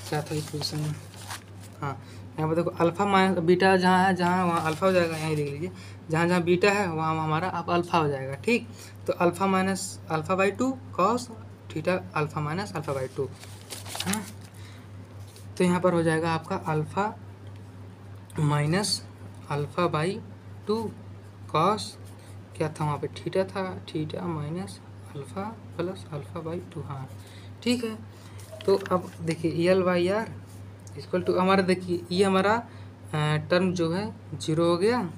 क्या था इक्वेशन, हाँ यहाँ पर देखो अल्फ़ा माइनस बीटा जहाँ है, जहाँ वहाँ अल्फ़ा हो जाएगा, यहीं देख लीजिए, जहाँ जहाँ बीटा है वहाँ हमारा अब अल्फ़ा हो जाएगा। ठीक, तो alpha minus alpha by 2 cos theta alpha minus alpha by 2, है ना। तो यहाँ पर हो जाएगा आपका alpha minus alpha by 2 cos, क्या था वहाँ पे, थीटा था, theta minus alpha plus alpha by 2, हाँ ठीक है। तो अब देखिए L by R equal to हमारा, देखिए ये हमारा टर्म जो है 0 हो गया,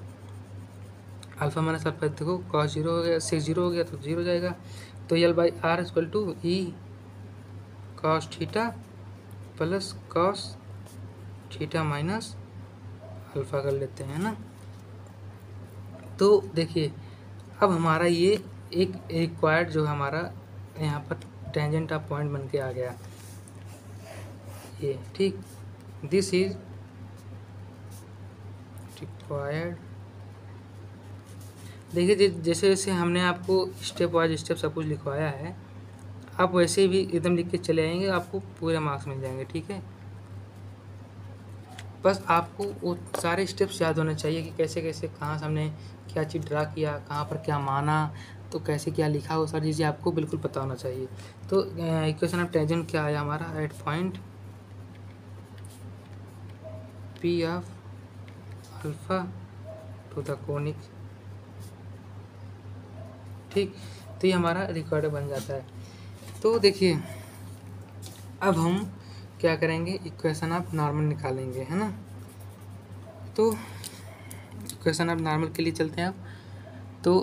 अल्फ़ा माइनस अल्फ़ा देखो कॉस 0 हो गया, 0 हो गया तो 0 हो जाएगा। तो L by R equal to E cos theta plus cos theta minus alpha कर लेते हैं ना। तो देखिए अब हमारा ये एक रिक्वायर्ड जो हमारा यहाँ पर टेंजेंट ऑफ पॉइंट बन के आ गया ये, ठीक। This is required. देखिए जैसे जैसे हमने आपको स्टेप वाइज स्टेप सब कुछ लिखवाया है, आप वैसे भी एकदम लिख के चले आएंगे, आपको पूरे मार्क्स मिल जाएंगे, ठीक है। बस आपको वो सारे स्टेप्स याद होने चाहिए कि कैसे कैसे कहाँ से हमने क्या चीज़ ड्रा किया, कहाँ पर क्या माना, तो कैसे क्या लिखा, वो सारी चीज़ें आपको बिल्कुल पता होना चाहिए। तो इक्वेशन ऑफ टेंजेंट क्या आया हमारा, at point P of alpha to the conic, ठीक। तो ये हमारा रिकॉर्ड बन जाता है। तो देखिए अब हम क्या करेंगे, इक्वेशन ऑफ नॉर्मल निकालेंगे, है ना। तो इक्वेशन ऑफ नॉर्मल के लिए चलते हैं अब। तो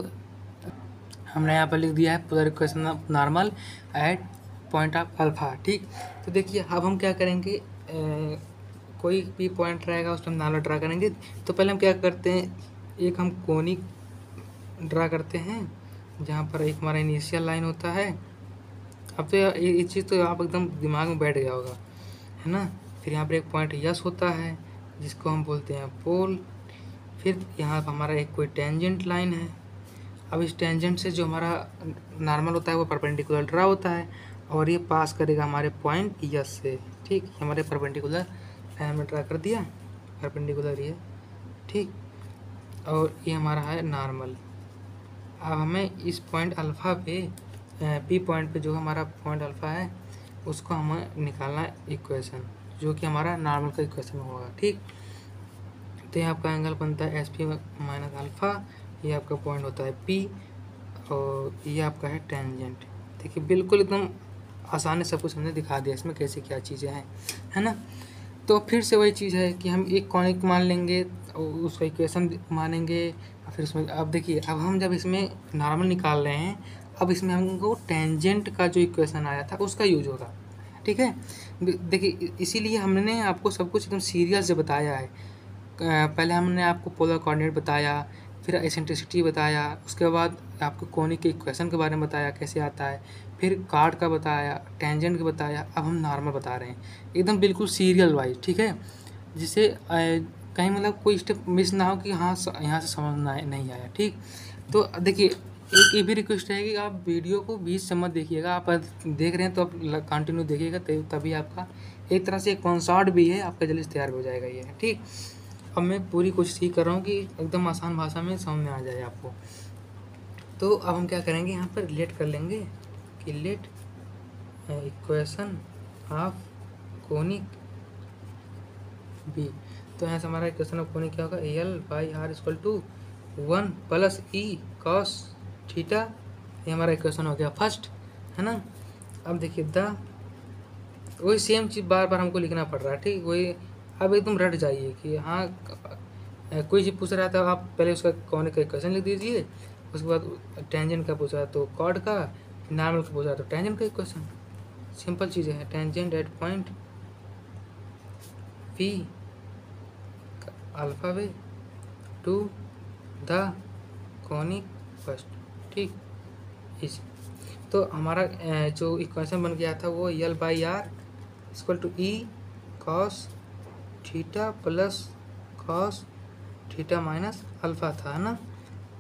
हमने यहाँ पर लिख दिया है पूरा equation of normal at point of alpha, ठीक। तो देखिए अब हम क्या करेंगे, कोई भी पॉइंट रहेगा उस पर हम नॉर्मल ड्रा करेंगे। तो पहले हम क्या करते हैं, एक हम कोनिक ड्रा करते हैं जहाँ पर एक हमारा इनिशियल लाइन होता है। अब तो ये चीज़ तो आप एकदम दिमाग में बैठ गया होगा, है ना। फिर यहाँ पर एक पॉइंट यस होता है जिसको हम बोलते हैं पोल। फिर यहाँ पर हमारा एक कोई टेंजेंट लाइन है। अब इस टेंजेंट से जो हमारा नॉर्मल होता है वो परपेंडिकुलर ड्रा होता है और ये पास करेगा हमारे पॉइंट यस से, ठीक। हमारे परपेंडिकुलर लाइन में ड्रा कर दिया, परपेंडिकुलर ये, ठीक। और ये हमारा है नॉर्मल। अब हमें इस पॉइंट अल्फ़ा पे पी पॉइंट पे जो हमारा पॉइंट अल्फ़ा है उसको हमें निकालना है इक्वेशन, जो कि हमारा नॉर्मल का इक्वेशन होगा, ठीक। तो ये आपका एंगल बनता है एस पी माइनस अल्फ़ा, ये आपका पॉइंट होता है पी और ये आपका है टेंजेंट। देखिए बिल्कुल एकदम आसानी से सब कुछ हमने दिखा दिया इसमें कैसे क्या चीज़ें हैं, है ना। तो फिर से वही चीज़ है कि हम एक कॉनिक मान लेंगे और उसका इक्वेशन मानेंगे, फिर उसमें अब देखिए अब हम जब इसमें नॉर्मल निकाल रहे हैं, अब इसमें हमको टेंजेंट का जो इक्वेशन आया था उसका यूज होगा, ठीक है। देखिए इसीलिए हमने आपको सब कुछ एकदम सीरियस से बताया है। पहले हमने आपको पोलर कोऑर्डिनेट बताया, फिर एसेंट्रिसिटी बताया, उसके बाद आपको कोनिक के इक्वेशन के बारे में बताया कैसे आता है, फिर कार्ड का बताया, टेंजेंट का बताया, अब हम नॉर्मल बता रहे हैं एकदम बिल्कुल सीरियल वाइज, ठीक है। जिससे कहीं मतलब कोई स्टेप मिस ना हो कि हाँ यहाँ से समझ ना नहीं आया, ठीक। तो देखिए एक ये भी रिक्वेस्ट है कि आप वीडियो को बीच से मत देखिएगा, आप देख रहे हैं तो आप कंटिन्यू देखिएगा, तभी आपका एक तरह से एक कॉन्सर्ट भी है, आपका जल्दी तैयार हो जाएगा ये, ठीक। अब मैं पूरी कोशिश ही कर रहा हूँ कि एकदम आसान भाषा में समझ में आ जाए आपको। तो अब हम क्या करेंगे, यहाँ पर रिलेट कर लेंगे कि let equation of conic be. तो यहाँ से हमारा इक्वेशन ऑफ कोनिक क्या होगा, L by R equal to 1 plus E cos theta. ये हमारा इक्वेशन हो गया फर्स्ट, है ना। अब देखिए वही सेम चीज़ बार बार हमको लिखना पड़ रहा है, ठीक। वही अब एकदम रट जाइए कि हाँ कोई चीज़ पूछ रहा था आप पहले उसका कोनिक का इक्वेशन लिख दीजिए, उसके बाद टेंजेंट का पूछ रहा तो कॉर्ड का, नॉर्मल का पूछ रहा तो टेंजेंट का इक्वेशन। सिंपल चीज़ें हैं, tangent at point P alpha way to the conic first, ठीक। इस तो हमारा जो इक्वेशन बन गया था वो L by R equal to E cos theta plus cos theta minus alpha था, है ना।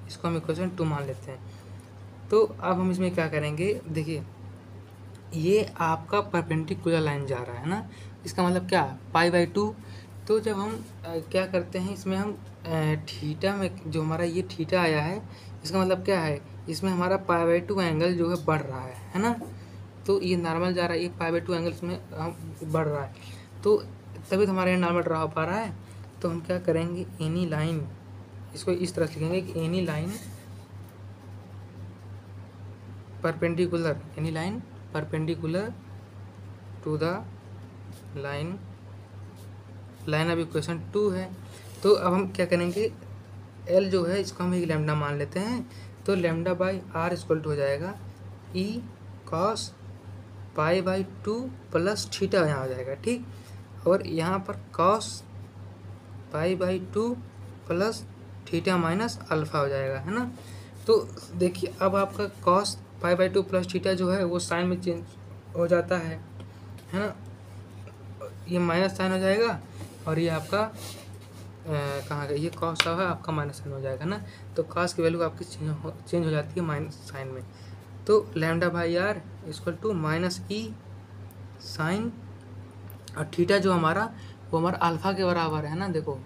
इसको हम इक्वेशन 2 मान लेते हैं। तो अब हम इसमें क्या करेंगे, देखिए ये आपका परपेंडिकुलर लाइन जा रहा है ना, इसका मतलब क्या, पाई बाई 2। तो जब हम क्या करते हैं इसमें हम थीटा में जो हमारा ये थीटा आया है इसका मतलब क्या है, इसमें हमारा पाई बाई 2 एंगल जो है बढ़ रहा है ना। तो ये नॉर्मल जा रहा है, ये पाई बाई 2 एंगल इसमें बढ़ रहा है, तो तभी तो हमारे यहाँ नॉर्मल ड्रा हो पा रहा है। तो हम क्या करेंगे, एनी लाइन, इसको इस तरह से लिखेंगे कि any line perpendicular, any line perpendicular to the line, line अब इक्वेशन 2 है। तो अब हम क्या करेंगे, एल जो है इसको हम एक लैम्डा मान लेते हैं, तो lambda by R equal to हो जाएगा E cos pi by 2 plus theta यहाँ हो जाएगा, ठीक। और यहाँ पर cos pi by 2 plus theta minus alpha हो जाएगा, है ना। तो देखिए अब आपका cos pi by 2 plus theta जो है वो साइन में चेंज हो जाता है ना। ये माइनस साइन हो जाएगा और ये आपका कहाँ गया, ये कॉस का है आपका माइनस साइन हो जाएगा ना। तो कॉस की वैल्यू आपकी चेंज हो जाती है माइनस साइन में। तो lambda by R equal to minus E sine, और थीटा जो हमारा वो हमारा अल्फ़ा के बराबर है ना। देखो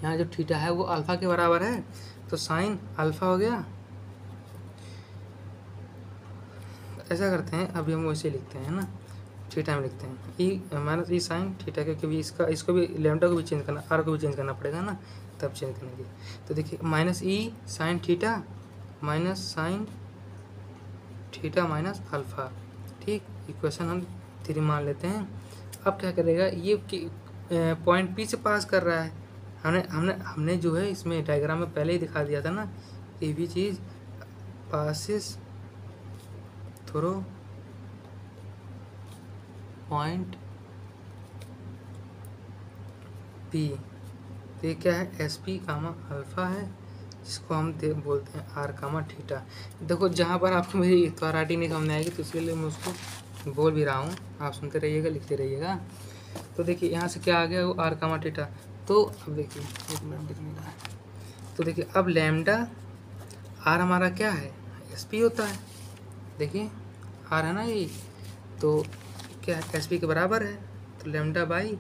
यहाँ जो थीटा है वो अल्फ़ा के बराबर है, तो साइन अल्फ़ा हो गया। ऐसा करते हैं, अभी हम वैसे लिखते हैं ना, थीटा में लिखते हैं E minus E sine theta, क्योंकि इसको भी लैम्डा को भी चेंज करना, आर को भी चेंज करना पड़ेगा ना, तब चेंज करेंगे। तो देखिए minus E sine theta minus sine theta minus alpha, ठीक। इक्वेशन हम 3 मान लेते हैं। अब क्या करेगा, ये पॉइंट पी से पास कर रहा है। हमने जो है इसमें डायग्राम में पहले ही दिखा दिया था ना, ये भी चीज़ पासिस थ्रू पॉइंट पी। तो ये क्या है, एस पी कामा अल्फ़ा है, जिसको हम बोलते हैं आर कामा थीटा। देखो जहाँ पर आपको मेरी त्वराटी नहीं समझ आएगी तो इसके लिए मैं उसको बोल भी रहा हूँ, आप सुनते रहिएगा, लिखते रहिएगा। तो देखिए यहाँ से क्या आ गया, वो आर कामा थीटा। तो अब देखिए एक मिनट लिखने का है। तो देखिए अब लैम्डा आर हमारा क्या है, एस पी होता है। देखिए आर है ना ये, तो क्या है एस पी के बराबर है, तो लैम्डा बाई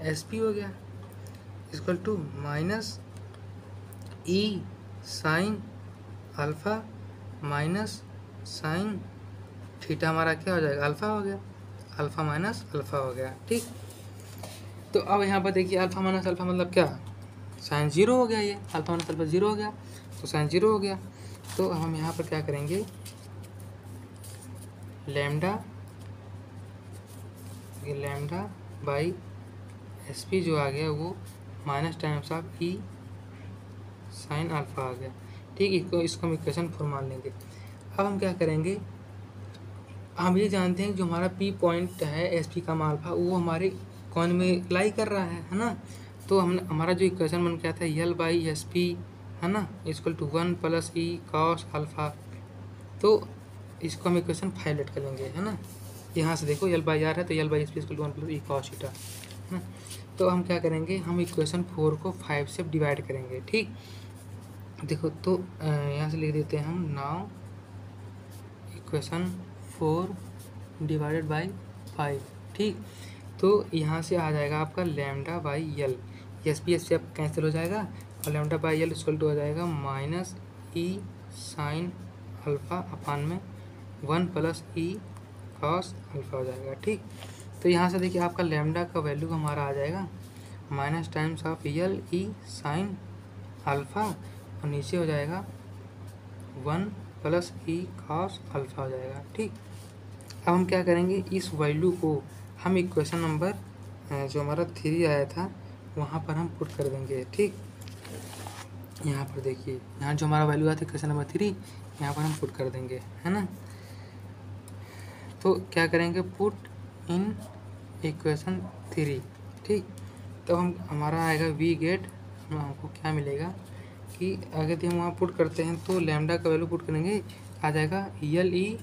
एस पी हो गया equal to minus E sine alpha minus sine theta, हमारा क्या हो जाएगा, अल्फ़ा हो गया, अल्फ़ा माइनस अल्फ़ा हो गया, ठीक। तो अब यहाँ पर देखिए अल्फ़ा माइनस अल्फ़ा मतलब क्या, साइन ज़ीरो हो गया, ये अल्फ़ा माइनस अल्फ़ा ज़ीरो हो गया, तो साइन ज़ीरो हो गया। तो हम यहाँ पर क्या करेंगे, लैम्डा बाई एस पी जो आ गया वो minus times of E sine alpha आ गया, ठीक। इसको हम इक्वेशन 4 मान लेंगे। अब हम क्या करेंगे, हम ये जानते हैं कि जो हमारा पी पॉइंट है एस पी का अल्फ़ा वो हमारे कौन में लाई कर रहा है ना। तो हमने हमारा जो इक्वेशन बन गया था यल बाई एस पी है ना equal to 1 plus E cos alpha. तो इसको हम इक्वेशन 5 लेट कर लेंगे, है ना। यहाँ से देखो यल बाई आर है तो L by S P equal to 1 plus E cos theta, है ना। तो हम क्या करेंगे, हम इक्वेशन 4 को 5 से डिवाइड करेंगे, ठीक। देखो तो यहाँ से लिख देते हैं हम, नाउ इक्वेशन 4 डिवाइडेड बाई 5, ठीक। तो यहाँ से आ जाएगा आपका lambda by L, S P अब कैंसिल हो जाएगा, और lambda by L equal to हो जाएगा minus E sine alpha upon में 1 प्लस ई कॉस अल्फ़ा हो जाएगा, ठीक। तो यहाँ से देखिए आपका लैम्डा का वैल्यू हमारा आ जाएगा minus times of L E sine alpha, और नीचे हो जाएगा 1 प्लस ई कॉस अल्फ़ा हो जाएगा, ठीक। अब हम क्या करेंगे, इस वैल्यू को हम इक्वेशन नंबर जो हमारा 3 आया था वहाँ पर हम पुट कर देंगे, ठीक। यहाँ पर देखिए यहाँ जो हमारा वैल्यू आया था इक्वेशन नंबर 3, यहाँ पर हम पुट कर देंगे, है ना। तो क्या करेंगे, पुट इन इक्वेशन 3, ठीक। तो हम हमारा आएगा वी गेट, हमको क्या मिलेगा कि अगर हम वहाँ पुट करते हैं तो लैम्डा का वैल्यू पुट करेंगे, आ जाएगा L E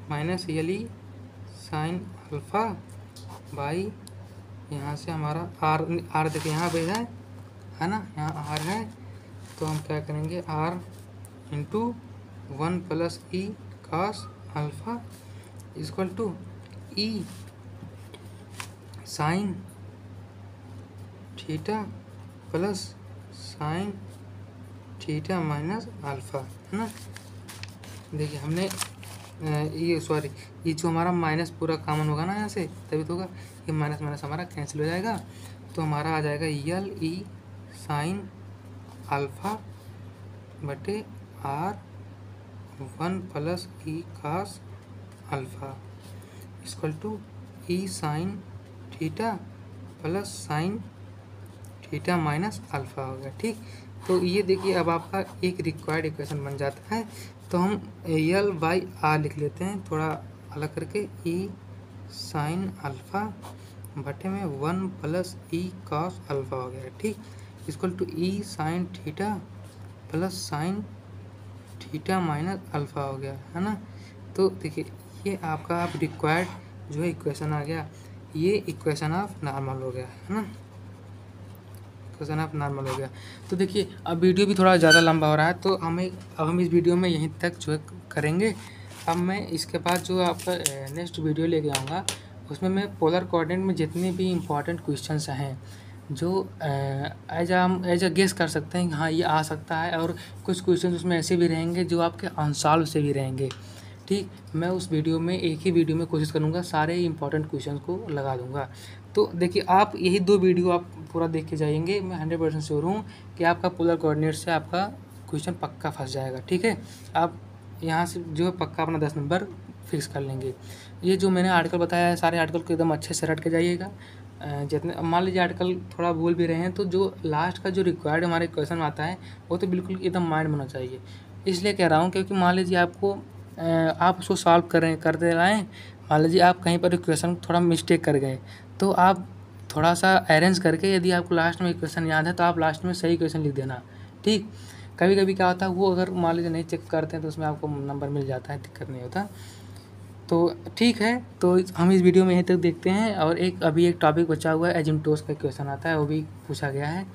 minus L E sine alpha by, यहाँ से हमारा आर देखिए यहाँ पे है ना, यहाँ आर है। तो हम क्या करेंगे, R into 1 plus E cos alpha equal to E sine theta plus sine theta minus alpha, है ना। देखिए हमने ये जो हमारा माइनस पूरा कॉमन होगा ना यहाँ से, तभी तो होगा, ये माइनस माइनस हमारा कैंसिल हो जाएगा। तो हमारा आ जाएगा यल ई साइन अल्फ़ा बटे R 1 plus E cos alpha equal to E sine theta plus sine theta minus alpha हो गया, ठीक। तो ये देखिए अब आपका एक रिक्वायर्ड इक्वेशन बन जाता है। तो हम यल बाई आर लिख लेते हैं थोड़ा अलग करके, ई साइन अल्फ़ा बटे में 1 प्लस ई कॉस अल्फ़ा हो गया, ठीक। Equal to E sine theta plus sine theta minus alpha हो गया, है ना। तो देखिए ये आपका आप रिक्वायर्ड जो है इक्वेशन आ गया, ये इक्वेशन ऑफ नॉर्मल हो गया, है ना, इक्वेशन ऑफ नॉर्मल हो गया। तो देखिए अब वीडियो भी थोड़ा ज़्यादा लंबा हो रहा है, तो अब हम इस वीडियो में यहीं तक जो है करेंगे। अब मैं इसके बाद जो आपका नेक्स्ट वीडियो लेके आऊँगा, उसमें मैं पोलर कोऑर्डिनेट में जितने भी इम्पोर्टेंट क्वेश्चंस हैं जो एज अ गेस कर सकते हैं हाँ ये आ सकता है, और कुछ क्वेश्चन उसमें ऐसे भी रहेंगे जो आपके अनसॉल्व से भी रहेंगे। ठीक, मैं उस वीडियो में एक ही वीडियो में कोशिश करूँगा सारे इंपॉर्टेंट क्वेश्चन को लगा दूँगा। तो देखिए आप यही 2 वीडियो आप पूरा देख के जाएंगे, मैं 100% श्योर हूँ कि आपका पोलर कोऑर्डिनेट से आपका क्वेश्चन पक्का फंस जाएगा। ठीक है, आप यहाँ से जो है पक्का अपना 10 नंबर फिक्स कर लेंगे। ये जो मैंने आर्टिकल बताया है सारे आर्टिकल को एकदम अच्छे से रट के जाइएगा। जितने मान लीजिए आर्टिकल थोड़ा भूल भी रहे हैं तो जो लास्ट का जो रिक्वायर्ड हमारे क्वेश्चन आता है वो तो बिल्कुल एकदम माइंड में होना चाहिए। इसलिए कह रहा हूँ क्योंकि मान लीजिए आपको आप उसको सॉल्व करते लाएँ, मान लीजिए आप कहीं पर इक्वेशन थोड़ा मिस्टेक कर गए तो आप थोड़ा सा अरेंज करके यदि आपको लास्ट में इक्वेशन याद है तो आप लास्ट में सही इक्वेशन लिख देना। ठीक, कभी कभी क्या होता है वो अगर मान लीजिए नहीं चेक करते हैं तो उसमें आपको नंबर मिल जाता है, दिक्कत नहीं होता। तो ठीक है, तो हम इस वीडियो में यहीं तक देखते हैं। और अभी एक टॉपिक बचा हुआ है, एजिम्टोस का क्वेश्चन आता है वो भी पूछा गया है,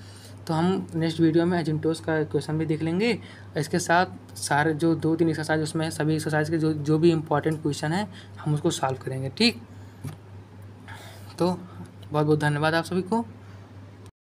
तो हम नेक्स्ट वीडियो में एजिम्टोस का क्वेश्चन भी देख लेंगे। इसके साथ सारे जो 2-3 एक्सरसाइज उसमें सभी एक्सरसाइज के जो भी इम्पोर्टेंट क्वेश्चन है हम उसको सॉल्व करेंगे। ठीक, तो बहुत बहुत धन्यवाद आप सभी को।